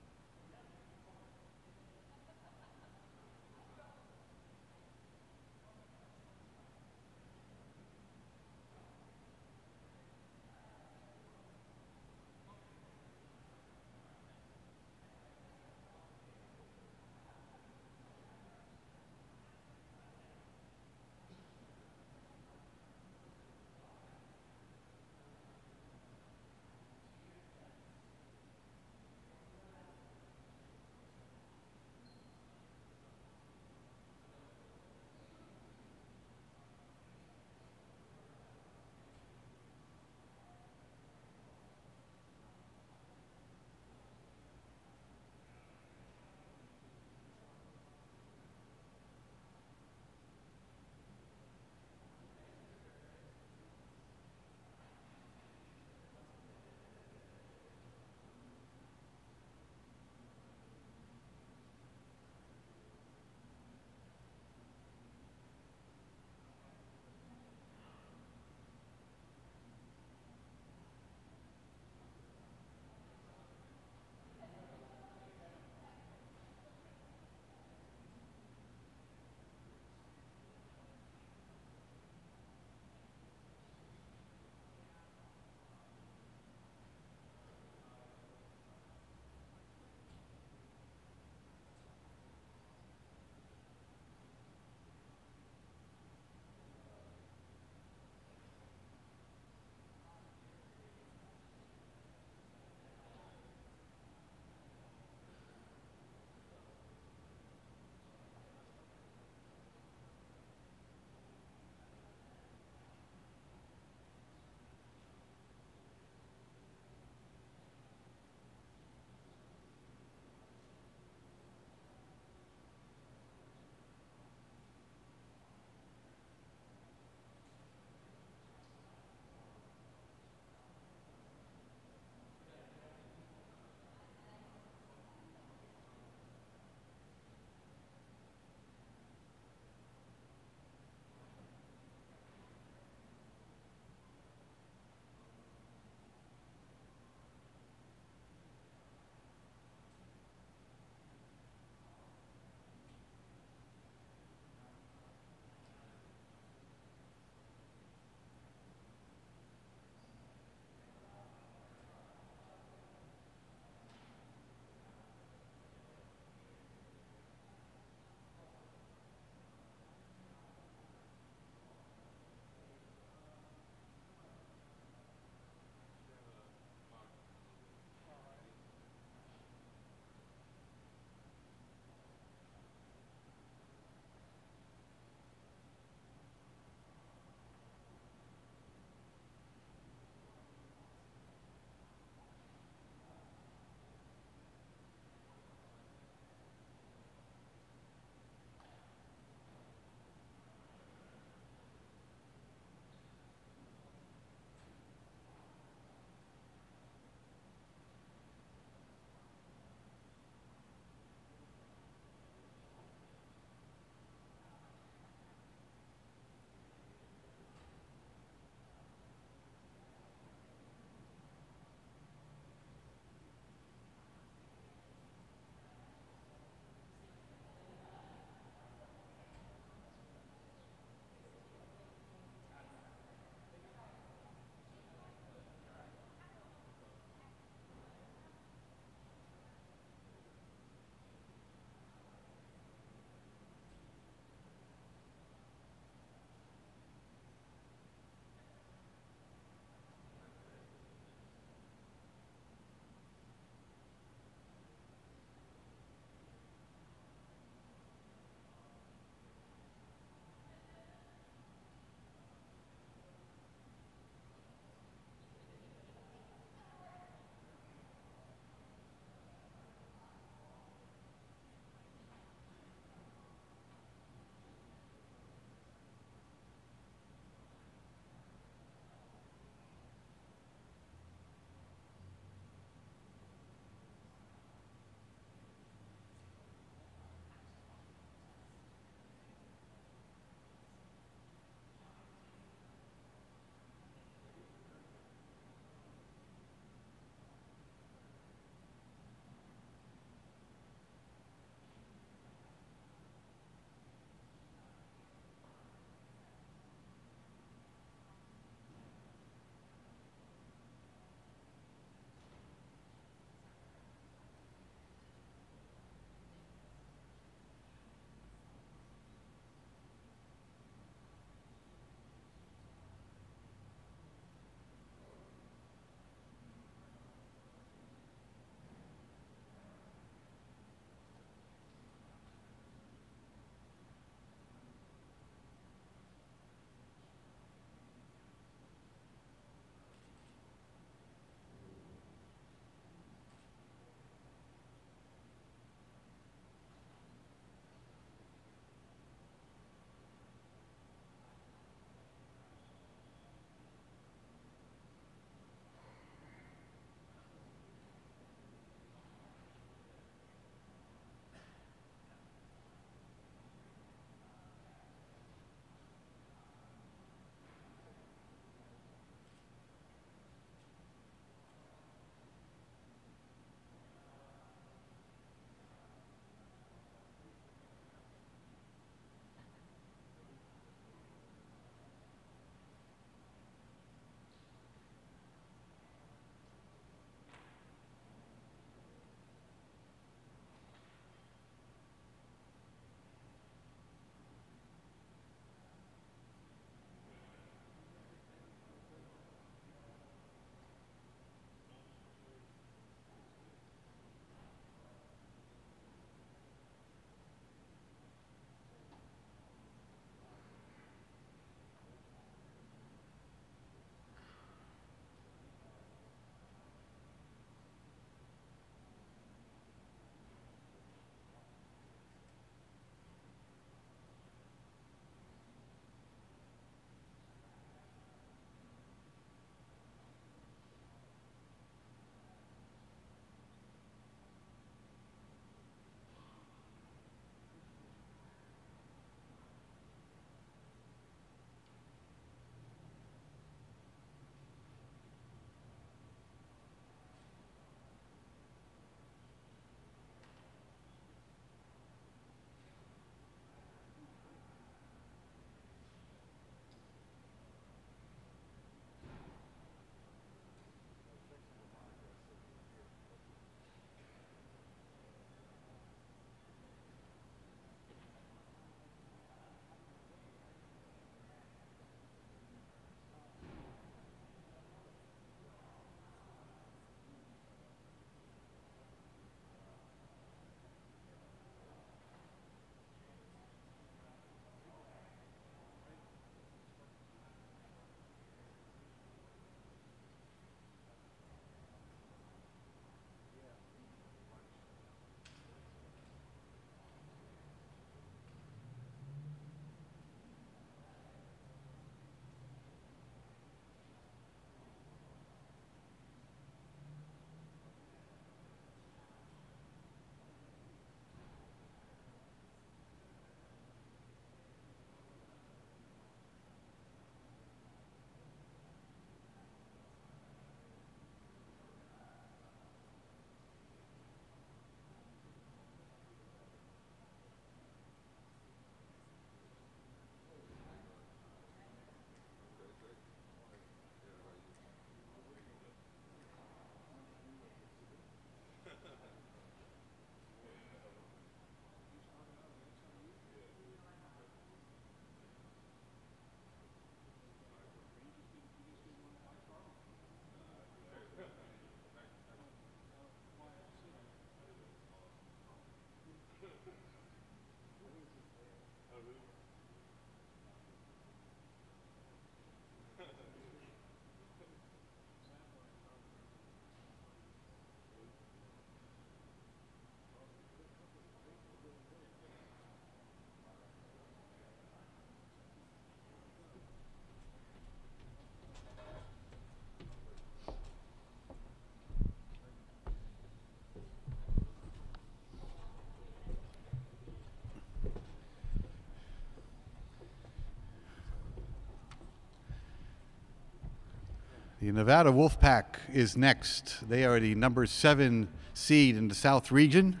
The Nevada Wolfpack is next. They are the number 7 seed in the South region.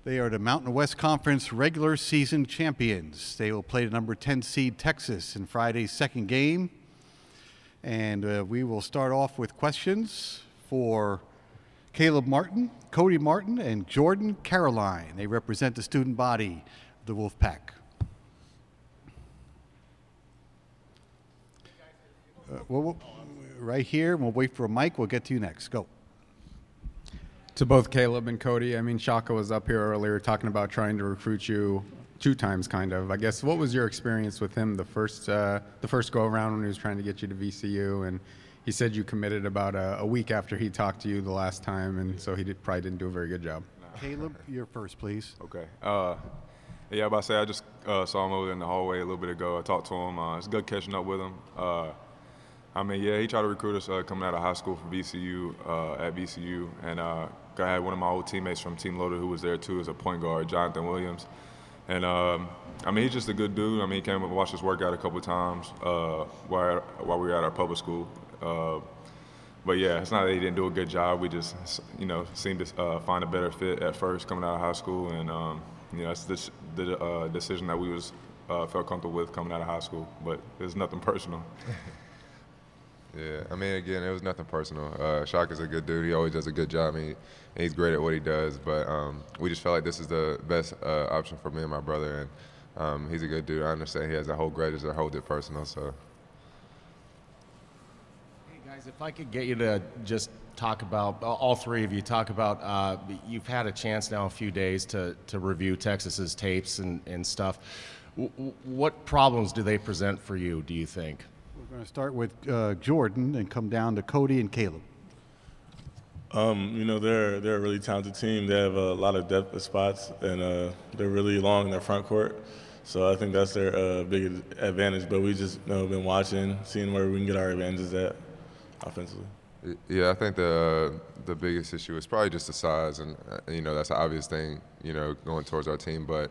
They are the Mountain West Conference regular season champions. They will play the number 10 seed Texas in Friday's second game. And we will start off with questions for Caleb Martin, Cody Martin, and Jordan Caroline. They represent the student body of the Wolfpack. Right here, we'll wait for a mic. We'll get to you next. Go. To both Caleb and Cody, I mean, Shaka was up here earlier talking about trying to recruit you 2 times, kind of. I guess, what was your experience with him the first go-around when he was trying to get you to VCU? And he said you committed about a week after he talked to you the last time, and so he probably didn't do a very good job. Caleb, you're first, please. Okay. Yeah, about to say, I just saw him over in the hallway a little bit ago. I talked to him. It's good catching up with him. I mean, yeah, he tried to recruit us coming out of high school for VCU, at VCU. And I had one of my old teammates from Team Loader who was there, too, as a point guard, Jonathan Williams. And, I mean, he's just a good dude. I mean, he came and watched us work out a couple of times while we were at our public school. But, yeah, it's not that he didn't do a good job. We just, seemed to find a better fit at first coming out of high school. And, that's the decision that we felt comfortable with coming out of high school. But it's nothing personal. Yeah, I mean, again, it was nothing personal. Shaka's a good dude. He always does a good job. I mean, he's great at what he does. But we just felt like this is the best option for me and my brother. And he's a good dude. I understand he has a whole grudge or hold it personal. So. Hey, guys, if I could get you to just talk about, all three of you, talk about, you've had a chance now a few days to review Texas's tapes and stuff. What problems do they present for you, do you think? We're going to start with Jordan and come down to Cody and Caleb. They're a really talented team. They have a lot of depth of spots, and they're really long in their front court. So I think that's their big advantage. But we just been watching, seeing where we can get our advantages at offensively. Yeah, I think the biggest issue is probably just the size, and that's an obvious thing, going towards our team. But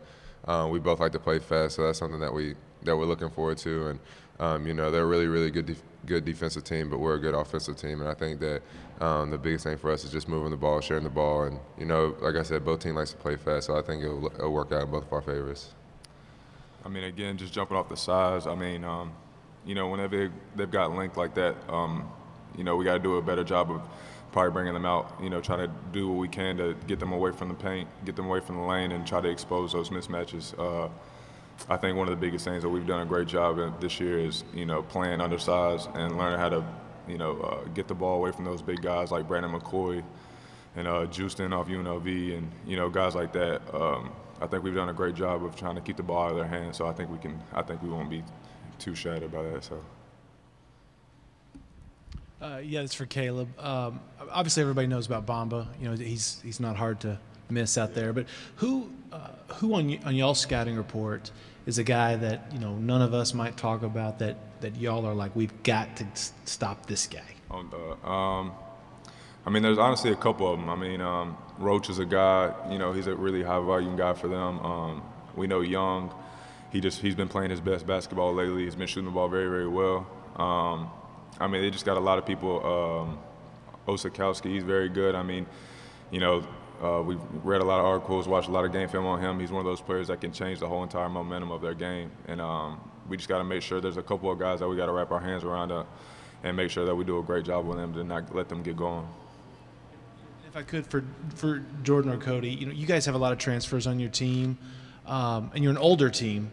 we both like to play fast, so that's something that we're looking forward to. And they're a really, really good defensive team, but we're a good offensive team. And I think that the biggest thing for us is just moving the ball, sharing the ball. And, like I said, both teams likes to play fast, so I think it'll work out in both of our favors. I mean, again, just jumping off the size, I mean, whenever they've got length like that, we got to do a better job of probably bringing them out, trying to do what we can to get them away from the paint, get them away from the lane, and try to expose those mismatches. I think one of the biggest things that we've done a great job in this year is, playing undersized and learning how to, get the ball away from those big guys like Brandon McCoy and Justin off UNLV and, guys like that. I think we've done a great job of trying to keep the ball out of their hands, so I think we won't be too shattered by that. So. Yeah, it's for Caleb. Obviously, everybody knows about Bamba. He's not hard to miss out there. But who on y'all's scouting report is a guy that none of us might talk about that y'all are like, we've got to stop this guy? I mean, there's honestly a couple of them. I mean, Roach is a guy. He's a really high volume guy for them. We know Young. He's been playing his best basketball lately. He's been shooting the ball very, very well. I mean, they just got a lot of people. Osakowski, he's very good. I mean, we've read a lot of articles, watched a lot of game film on him. He's one of those players that can change the whole entire momentum of their game. And we just got to make sure there's a couple of guys that we got to wrap our hands around and make sure that we do a great job with them to not let them get going. If I could, for Jordan or Cody, you guys have a lot of transfers on your team, and you're an older team.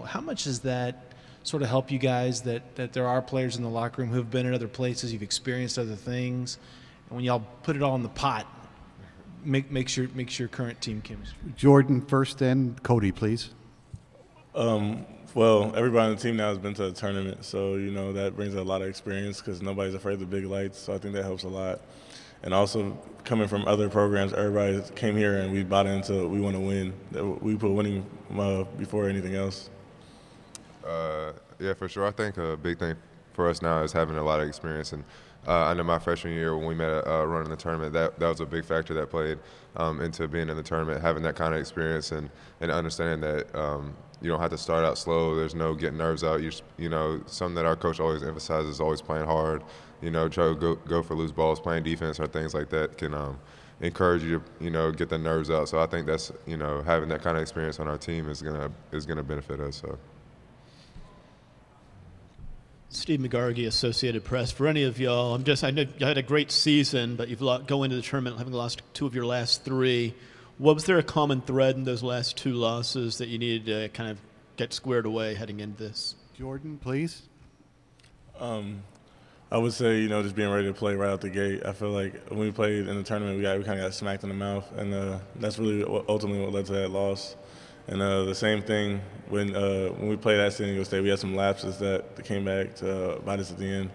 How much does that sort of help you guys that there are players in the locker room who have been in other places, you've experienced other things, and when y'all put it all in the pot, makes your current team chemistry? Jordan first, then Cody, please. Well, everybody on the team now has been to a tournament, so that brings a lot of experience because nobody's afraid of the big lights. So I think that helps a lot. And also coming from other programs, everybody came here and we bought into we want to win. We put winning before anything else. Yeah, for sure. I think a big thing for us now is having a lot of experience and I know my freshman year when we met running the tournament, that was a big factor that played into being in the tournament, having that kind of experience and understanding that you don't have to start out slow. There's no getting nerves out. You know, something that our coach always emphasizes is always playing hard. You know, try to go for loose balls, playing defense or things like that can encourage you to, you know, get the nerves out. So I think that's, you know, having that kind of experience on our team is gonna benefit us. So. Steve McGargy, Associated Press. For any of y'all, I know you had a great season, but you've go into the tournament having lost 2 of your last 3. Was there a common thread in those last 2 losses that you needed to kind of get squared away heading into this? Jordan, please. I would say, you know, just being ready to play right out the gate. I feel like when we played in the tournament, we kind of got smacked in the mouth, and that's really ultimately what led to that loss. And the same thing when we played at San Diego State, we had some lapses that came back to bite us at the end.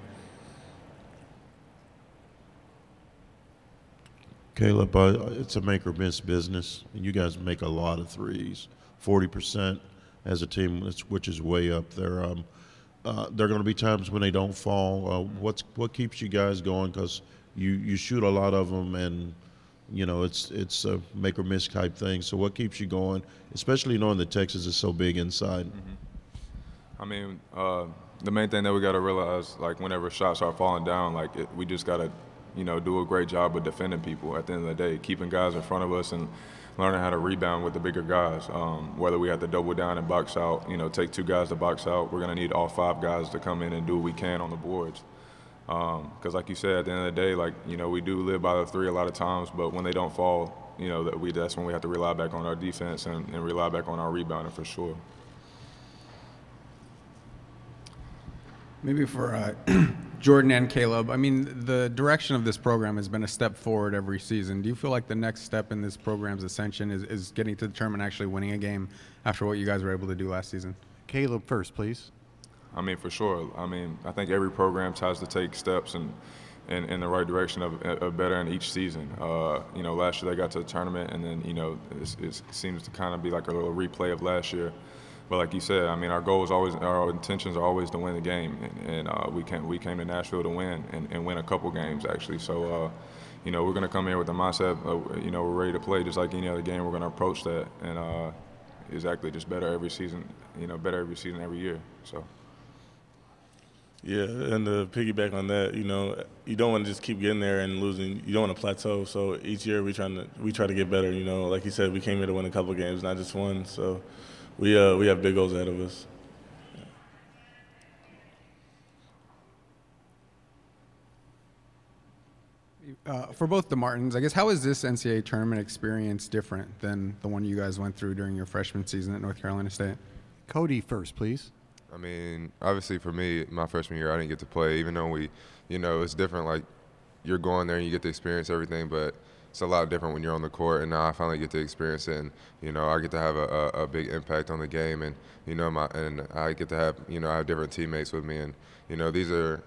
Caleb, it's a make or miss business, and you guys make a lot of threes, 40% as a team, which is way up there. There are going to be times when they don't fall. What keeps you guys going? Because you shoot a lot of them, and you know it's a make or miss type thing. So what keeps you going, especially knowing that Texas is so big inside? Mm-hmm. I mean, the main thing that we got to realize, like whenever shots are falling down, we just got to, you know, do a great job of defending people at the end of the day, keeping guys in front of us and learning how to rebound with the bigger guys. Whether we have to double down and box out, you know, take 2 guys to box out, we're going to need all 5 guys to come in and do what we can on the boards. Because like you said, at the end of the day, like, you know, we do live by the 3 a lot of times, but when they don't fall, you know, that's when we have to rely back on our defense and rely back on our rebounding for sure. Maybe for Jordan and Caleb, I mean, the direction of this program has been a step forward every season. Do you feel like the next step in this program's ascension is getting to the tournament, actually winning a game after what you guys were able to do last season? Caleb first, please. I mean, for sure. I mean, I think every program tries to take steps in the right direction of bettering each season. You know, last year they got to the tournament, and then, you know, it seems to kind of be like a little replay of last year. But like you said, I mean, our intentions are always to win the game, and we came to Nashville to win and win a couple games actually. So, you know, we're going to come here with the mindset, you know, we're ready to play just like any other game. We're going to approach that and exactly just better every season. You know, better every season, every year. So. Yeah, and to piggyback on that, you know, you don't want to just keep getting there and losing. You don't want to plateau. So each year we try to get better. You know, like you said, we came here to win a couple games, not just one. So. We have big goals ahead of us. For both the Martins, I guess, how is this NCAA tournament experience different than the one you guys went through during your freshman season at North Carolina State? Cody first, please. I mean, obviously for me, my freshman year, I didn't get to play, even though you know, it's different. Like, you're going there and you get to experience everything, but it's a lot different when you're on the court, and now I finally get to experience it, and, you know, I get to have a big impact on the game, and, you know, and I get to have, you know, I have different teammates with me, and, you know, these are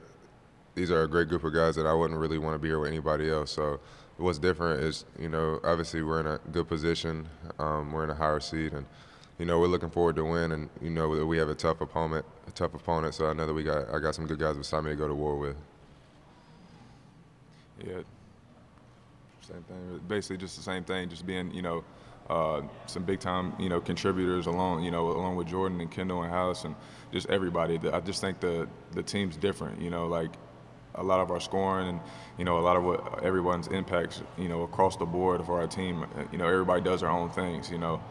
a great group of guys that I wouldn't really want to be here with anybody else. So what's different is, you know, obviously we're in a good position, we're in a higher seed, and, you know, we're looking forward to win, and, you know, we have a tough opponent, so I know that I got some good guys beside me to go to war with. Yeah. Same thing. Basically, just the same thing. Just being, you know, some big time, you know, contributors along with Jordan and Kendall and House and just everybody. I just think the team's different. You know, like a lot of our scoring and, you know, a lot of what everyone's impacts, you know, across the board for our team. You know, everybody does their own things. You know,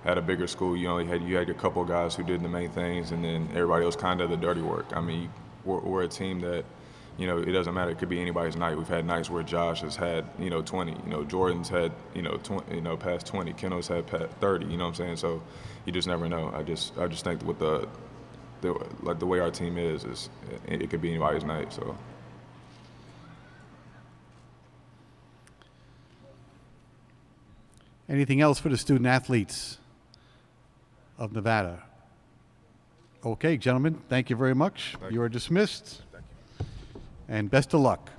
at a bigger school, you had a couple of guys who did the main things, and then everybody else kind of the dirty work. I mean, we're a team that, you know, it doesn't matter. It could be anybody's night. We've had nights where Josh has had, you know, 20. You know, Jordan's had, you know, past 20. Kendall's had 30. You know what I'm saying? So you just never know. I just think with the way our team is it could be anybody's night. So. Anything else for the student athletes of Nevada? Okay, gentlemen, thank you very much. You are dismissed. And best of luck.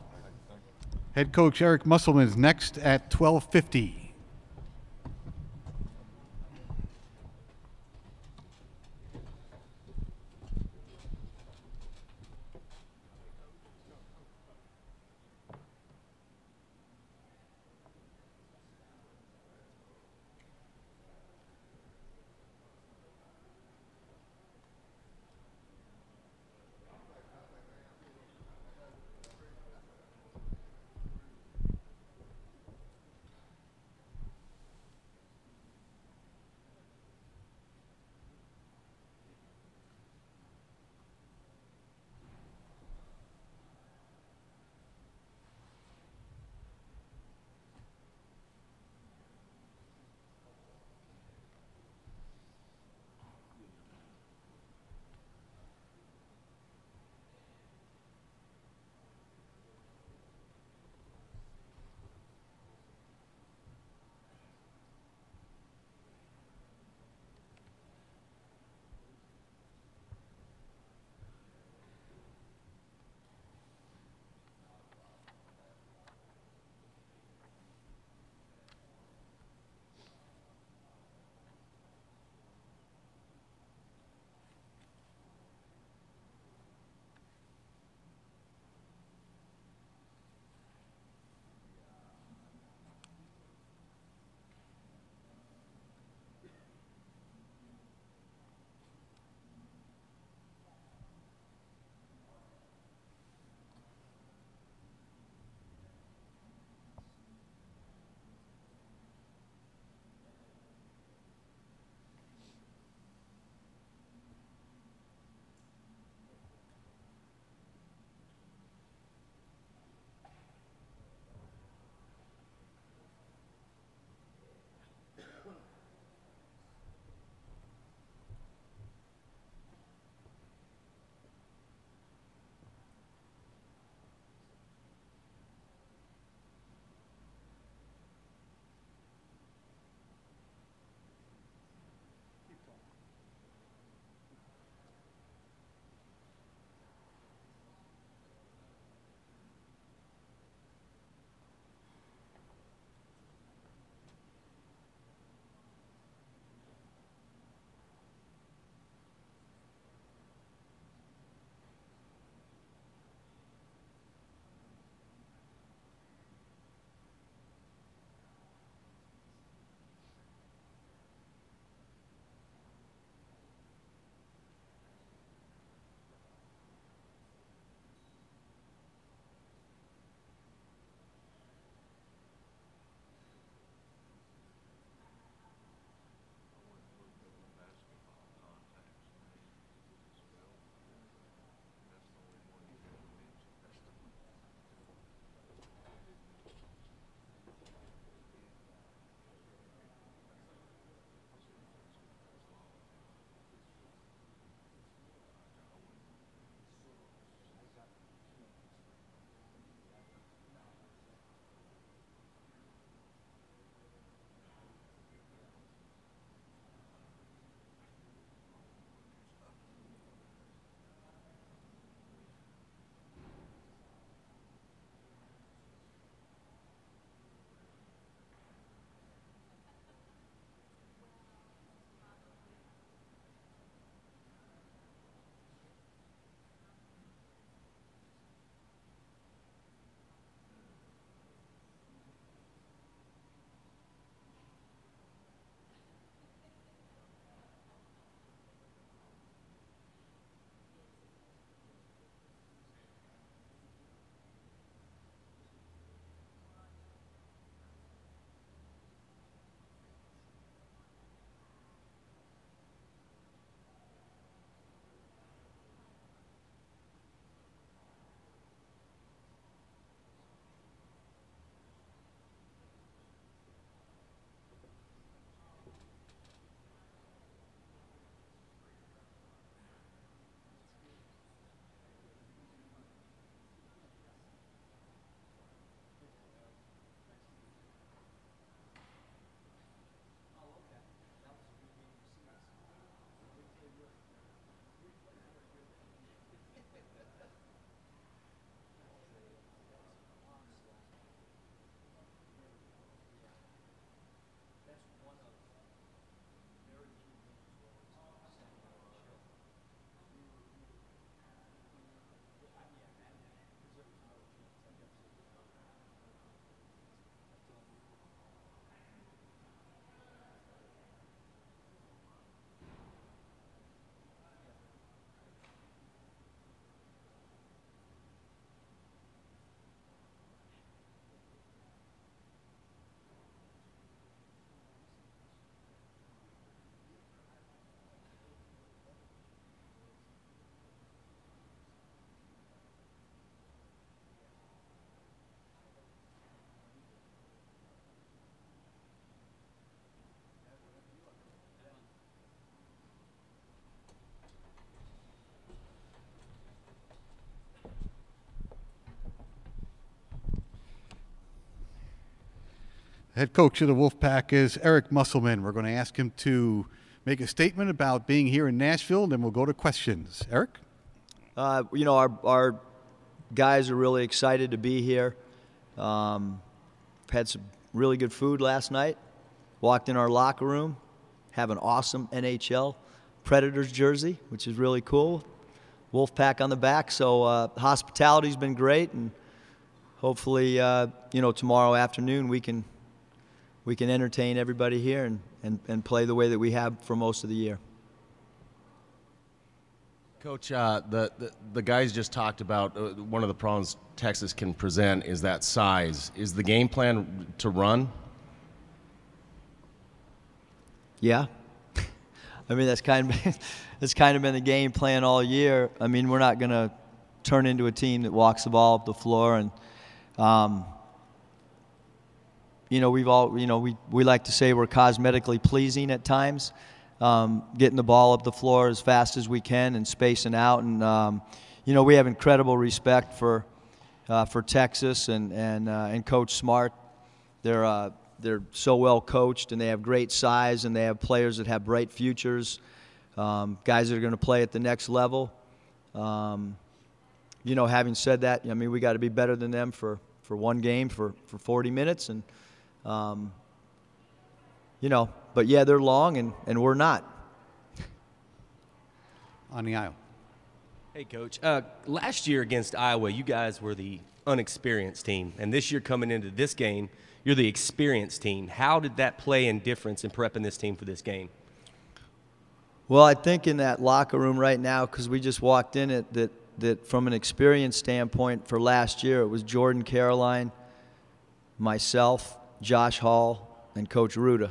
Head coach Eric Musselman is next at 12:50. Head coach of the Wolfpack is Eric Musselman. We're going to ask him to make a statement about being here in Nashville, and then we'll go to questions. Eric? You know, our guys are really excited to be here. Had some really good food last night. Walked in our locker room, have an awesome NHL Predators jersey, which is really cool. Wolfpack on the back. So hospitality's been great, and hopefully, you know, tomorrow afternoon we can entertain everybody here and play the way that we have for most of the year. Coach, the guys just talked about one of the problems Texas can present is that size. Is the game plan to run? Yeah. I mean, that's kind of been the game plan all year. I mean, we're not going to turn into a team that walks the ball up the floor, and you know, we like to say we're cosmetically pleasing at times, getting the ball up the floor as fast as we can and spacing out. And you know, we have incredible respect for Texas and Coach Smart. They're so well coached, and they have great size, and they have players that have bright futures, guys that are going to play at the next level. You know, having said that, I mean, we got to be better than them for one game for 40 minutes, and you know, but yeah, they're long, and we're not. On the aisle. Hey, Coach. Last year against Iowa, you guys were the unexperienced team, and this year coming into this game, you're the experienced team. How did that play in difference in prepping this team for this game? Well, I think in that locker room right now, because we just walked in it, that from an experience standpoint for last year, it was Jordan Caroline, myself, Josh Hall, and Coach Ruda.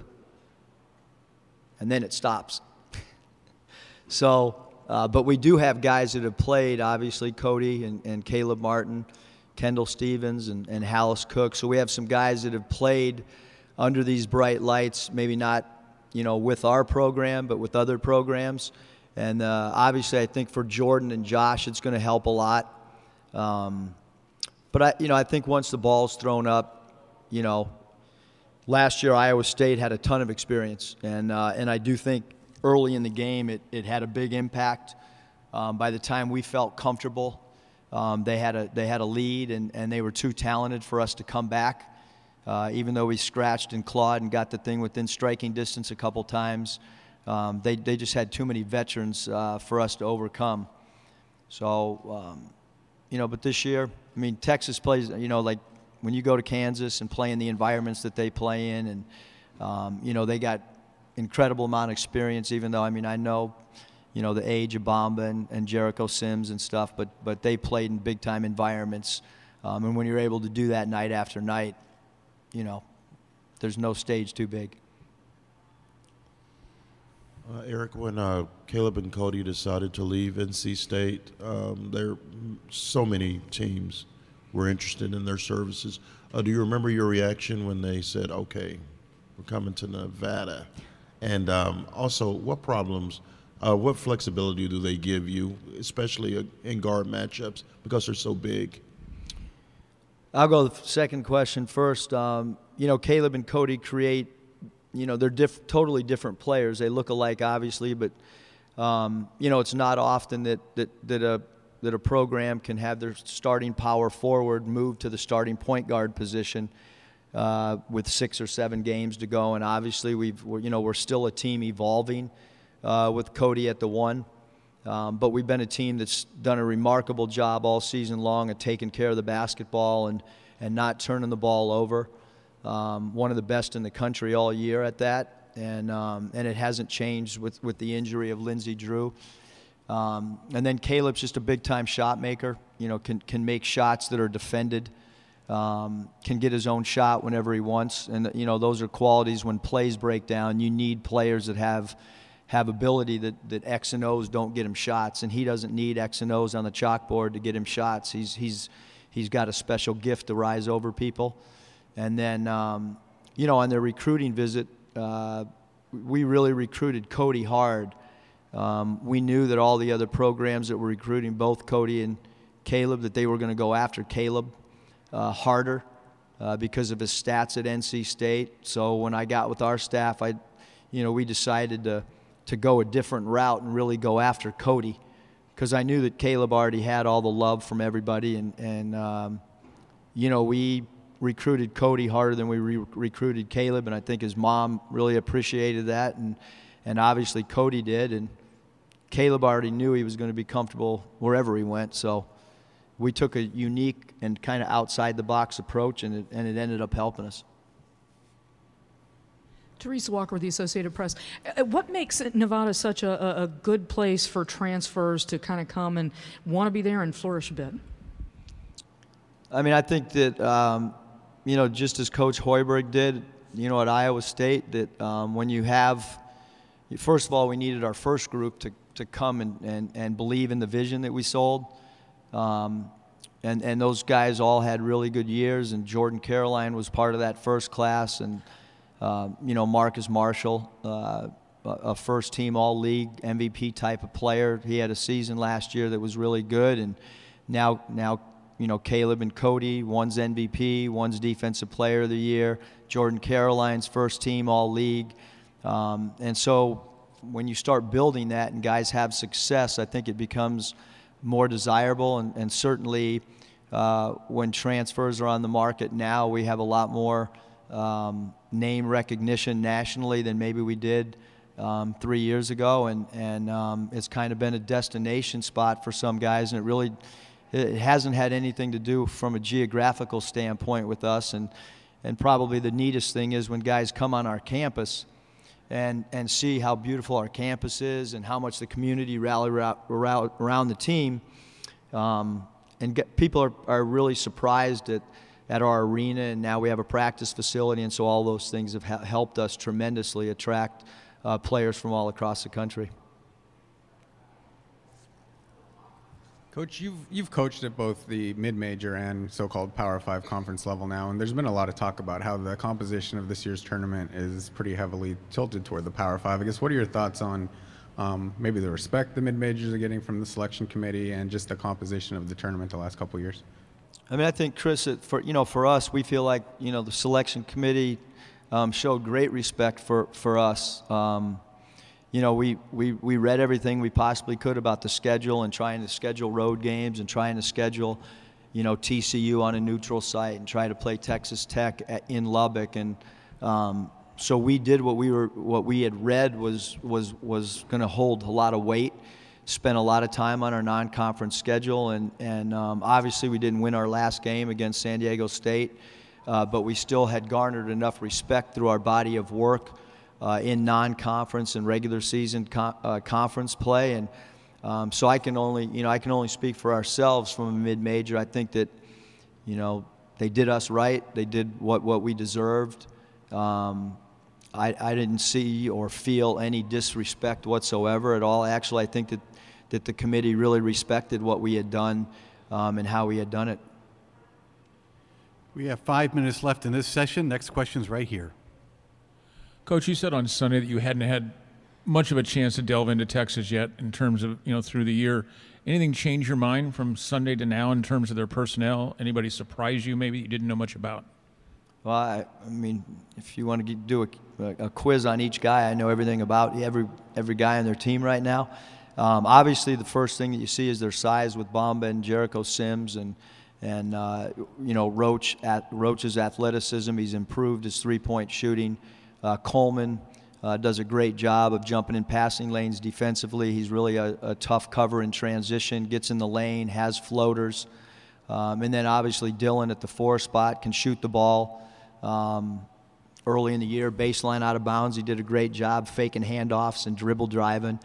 And then it stops. So, but we do have guys that have played, obviously, Cody and Caleb Martin, Kendall Stevens, and Hallis Cook. So we have some guys that have played under these bright lights, maybe not, you know, with our program, but with other programs. And obviously, I think for Jordan and Josh, it's going to help a lot. But I think once the ball's thrown up, you know, last year Iowa State had a ton of experience, and I do think early in the game it had a big impact. By the time we felt comfortable, they had a lead, and they were too talented for us to come back. Even though we scratched and clawed and got the thing within striking distance a couple times, they just had too many veterans for us to overcome. So, you know, but this year, I mean, Texas plays, you know, like when you go to Kansas and play in the environments that they play in, and, you know, they got incredible amount of experience, even though, I mean, I know, you know, the age of Bamba and Jericho Sims and stuff, but they played in big-time environments. And when you're able to do that night after night, you know, there's no stage too big. Eric, when Caleb and Cody decided to leave NC State, so many teams were interested in their services. Do you remember your reaction when they said, okay, we're coming to Nevada? And also, what problems, what flexibility do they give you, especially in guard matchups, because they're so big? I'll go the second question first. You know, Caleb and Cody create, you know, they're totally different players. They look alike, obviously, but, you know, it's not often that a program can have their starting power forward move to the starting point guard position with 6 or 7 games to go. And obviously, we're still a team evolving with Cody at the 1. But we've been a team that's done a remarkable job all season long at taking care of the basketball and not turning the ball over. One of the best in the country all year at that, and it hasn't changed with the injury of Lindsey Drew. And then Caleb's just a big-time shot maker. You know, can make shots that are defended, can get his own shot whenever he wants. And, you know, those are qualities when plays break down. You need players that have ability that X and O's don't get him shots, and he doesn't need X and O's on the chalkboard to get him shots. He's got a special gift to rise over people. And then, you know, on their recruiting visit, we really recruited Cody hard. We knew that all the other programs that were recruiting both Cody and Caleb, that they were going to go after Caleb harder. because of his stats at NC State. So when I got with our staff, we decided to go a different route and really go after Cody, because I knew that Caleb already had all the love from everybody, and we recruited Cody harder than we recruited Caleb, and I think his mom really appreciated that, and obviously Cody did, and Caleb already knew he was going to be comfortable wherever he went, so we took a unique and kind of outside-the-box approach, and it ended up helping us. Teresa Walker with the Associated Press. What makes Nevada such a good place for transfers to kind of come and want to be there and flourish a bit? I mean, I think that, just as Coach Hoiberg did, at Iowa State, that when you have, first of all, we needed our first group to come and believe in the vision that we sold. And those guys all had really good years, and Jordan Caroline was part of that first class, and Marcus Marshall, a first-team all-league MVP type of player. He had a season last year that was really good, and now Caleb and Cody, one's MVP, one's Defensive Player of the Year. Jordan Caroline's first-team all-league, and so when you start building that and guys have success, I think it becomes more desirable, and certainly when transfers are on the market now, we have a lot more name recognition nationally than maybe we did 3 years ago, and it's kind of been a destination spot for some guys, and it hasn't had anything to do from a geographical standpoint with us, and probably the neatest thing is when guys come on our campus and see how beautiful our campus is and how much the community rally around the team, people are really surprised at our arena, and now we have a practice facility, and so all those things have helped us tremendously attract players from all across the country. Coach, you've coached at both the mid-major and so-called Power 5 conference level now, and there's been a lot of talk about how the composition of this year's tournament is pretty heavily tilted toward the Power 5. I guess, what are your thoughts on maybe the respect the mid-majors are getting from the selection committee and just the composition of the tournament the last couple of years? I mean, I think, Chris, for us, we feel like, the selection committee showed great respect for us. We read everything we possibly could about the schedule and trying to schedule road games and trying to schedule, TCU on a neutral site and try to play Texas Tech in Lubbock. And so we did what we had read was going to hold a lot of weight. Spent a lot of time on our non-conference schedule, and obviously we didn't win our last game against San Diego State, but we still had garnered enough respect through our body of work in non-conference and regular season conference play, and so I can only speak for ourselves from a mid-major. I think that they did us right. They did what we deserved. I didn't see or feel any disrespect whatsoever at all. Actually, I think that the committee really respected what we had done and how we had done it. We have 5 minutes left in this session. Next question's right here. Coach, you said on Sunday that you hadn't had much of a chance to delve into Texas yet in terms of, through the year. Anything change your mind from Sunday to now in terms of their personnel? Anybody surprise you maybe you didn't know much about? Well, I mean, if you want to do a quiz on each guy, I know everything about every guy on their team right now. Obviously, the first thing that you see is their size with Bamba and Jericho Sims, and Roach's athleticism. He's improved his three-point shooting. Coleman does a great job of jumping in passing lanes defensively. He's really a tough cover in transition, gets in the lane, has floaters. And then obviously Dylan at the 4 spot can shoot the ball. Early in the year, baseline out of bounds, he did a great job faking handoffs and dribble driving.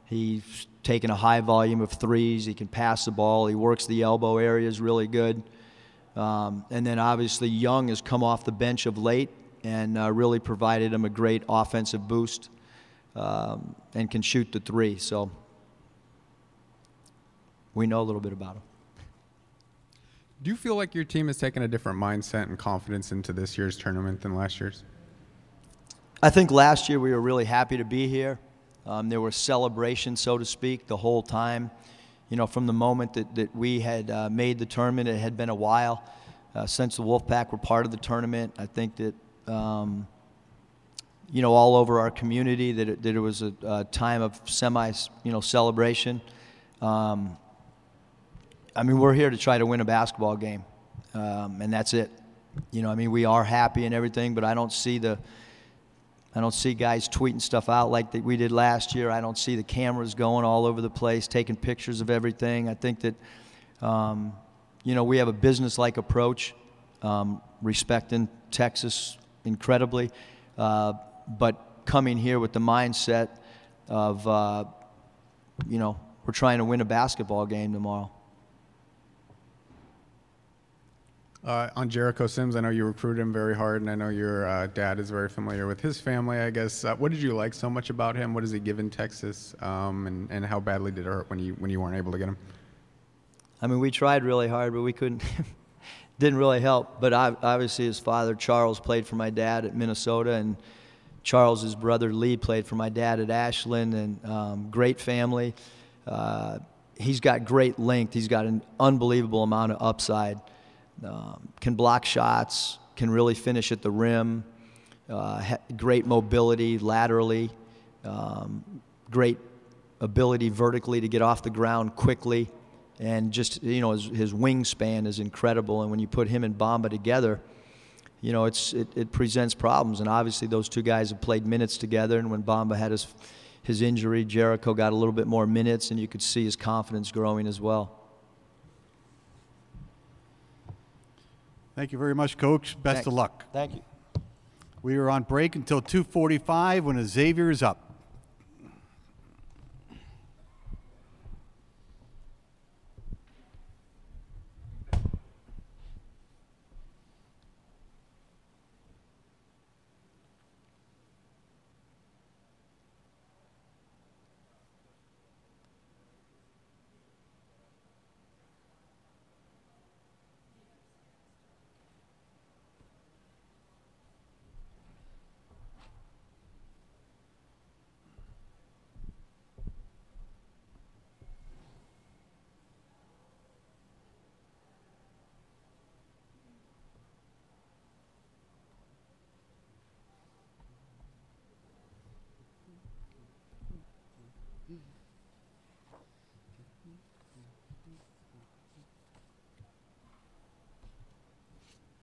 He's taken a high volume of threes. He can pass the ball. He works the elbow areas really good. And then obviously Young has come off the bench of late and really provided him a great offensive boost and can shoot the 3. So we know a little bit about him. Do you feel like your team has taken a different mindset and confidence into this year's tournament than last year's? I think last year we were really happy to be here. There was celebration, so to speak, the whole time. From the moment that we had made the tournament, it had been a while. since the Wolfpack were part of the tournament. I think that, you know, all over our community that it was a time of celebration. I mean, we're here to try to win a basketball game, and that's it. You know, I mean, we are happy and everything, but I don't see guys tweeting stuff out like that we did last year. I don't see the cameras going all over the place, taking pictures of everything. I think that, you know, we have a business-like approach, respecting Texas incredibly, but coming here with the mindset of, you know, we're trying to win a basketball game tomorrow. On Jericho Sims, I know you recruited him very hard, and I know your dad is very familiar with his family, I guess. What did you like so much about him? What does he give in Texas? And how badly did it hurt when you weren't able to get him? I mean, we tried really hard, but we couldn't. Didn't really help. But obviously his father, Charles, played for my dad at Minnesota, and Charles's brother, Lee, played for my dad at Ashland, and great family. He's got great length. He's got an unbelievable amount of upside. Can block shots, can really finish at the rim, great mobility laterally, great ability vertically to get off the ground quickly, and just, you know, his wingspan is incredible. And when you put him and Bamba together, you know, it presents problems. And obviously those two guys have played minutes together, and when Bamba had his injury, Jericho got a little bit more minutes, and you could see his confidence growing as well. Thank you very much, Coach. Best of luck. Thank you. We are on break until 2:45 when the Xavier is up.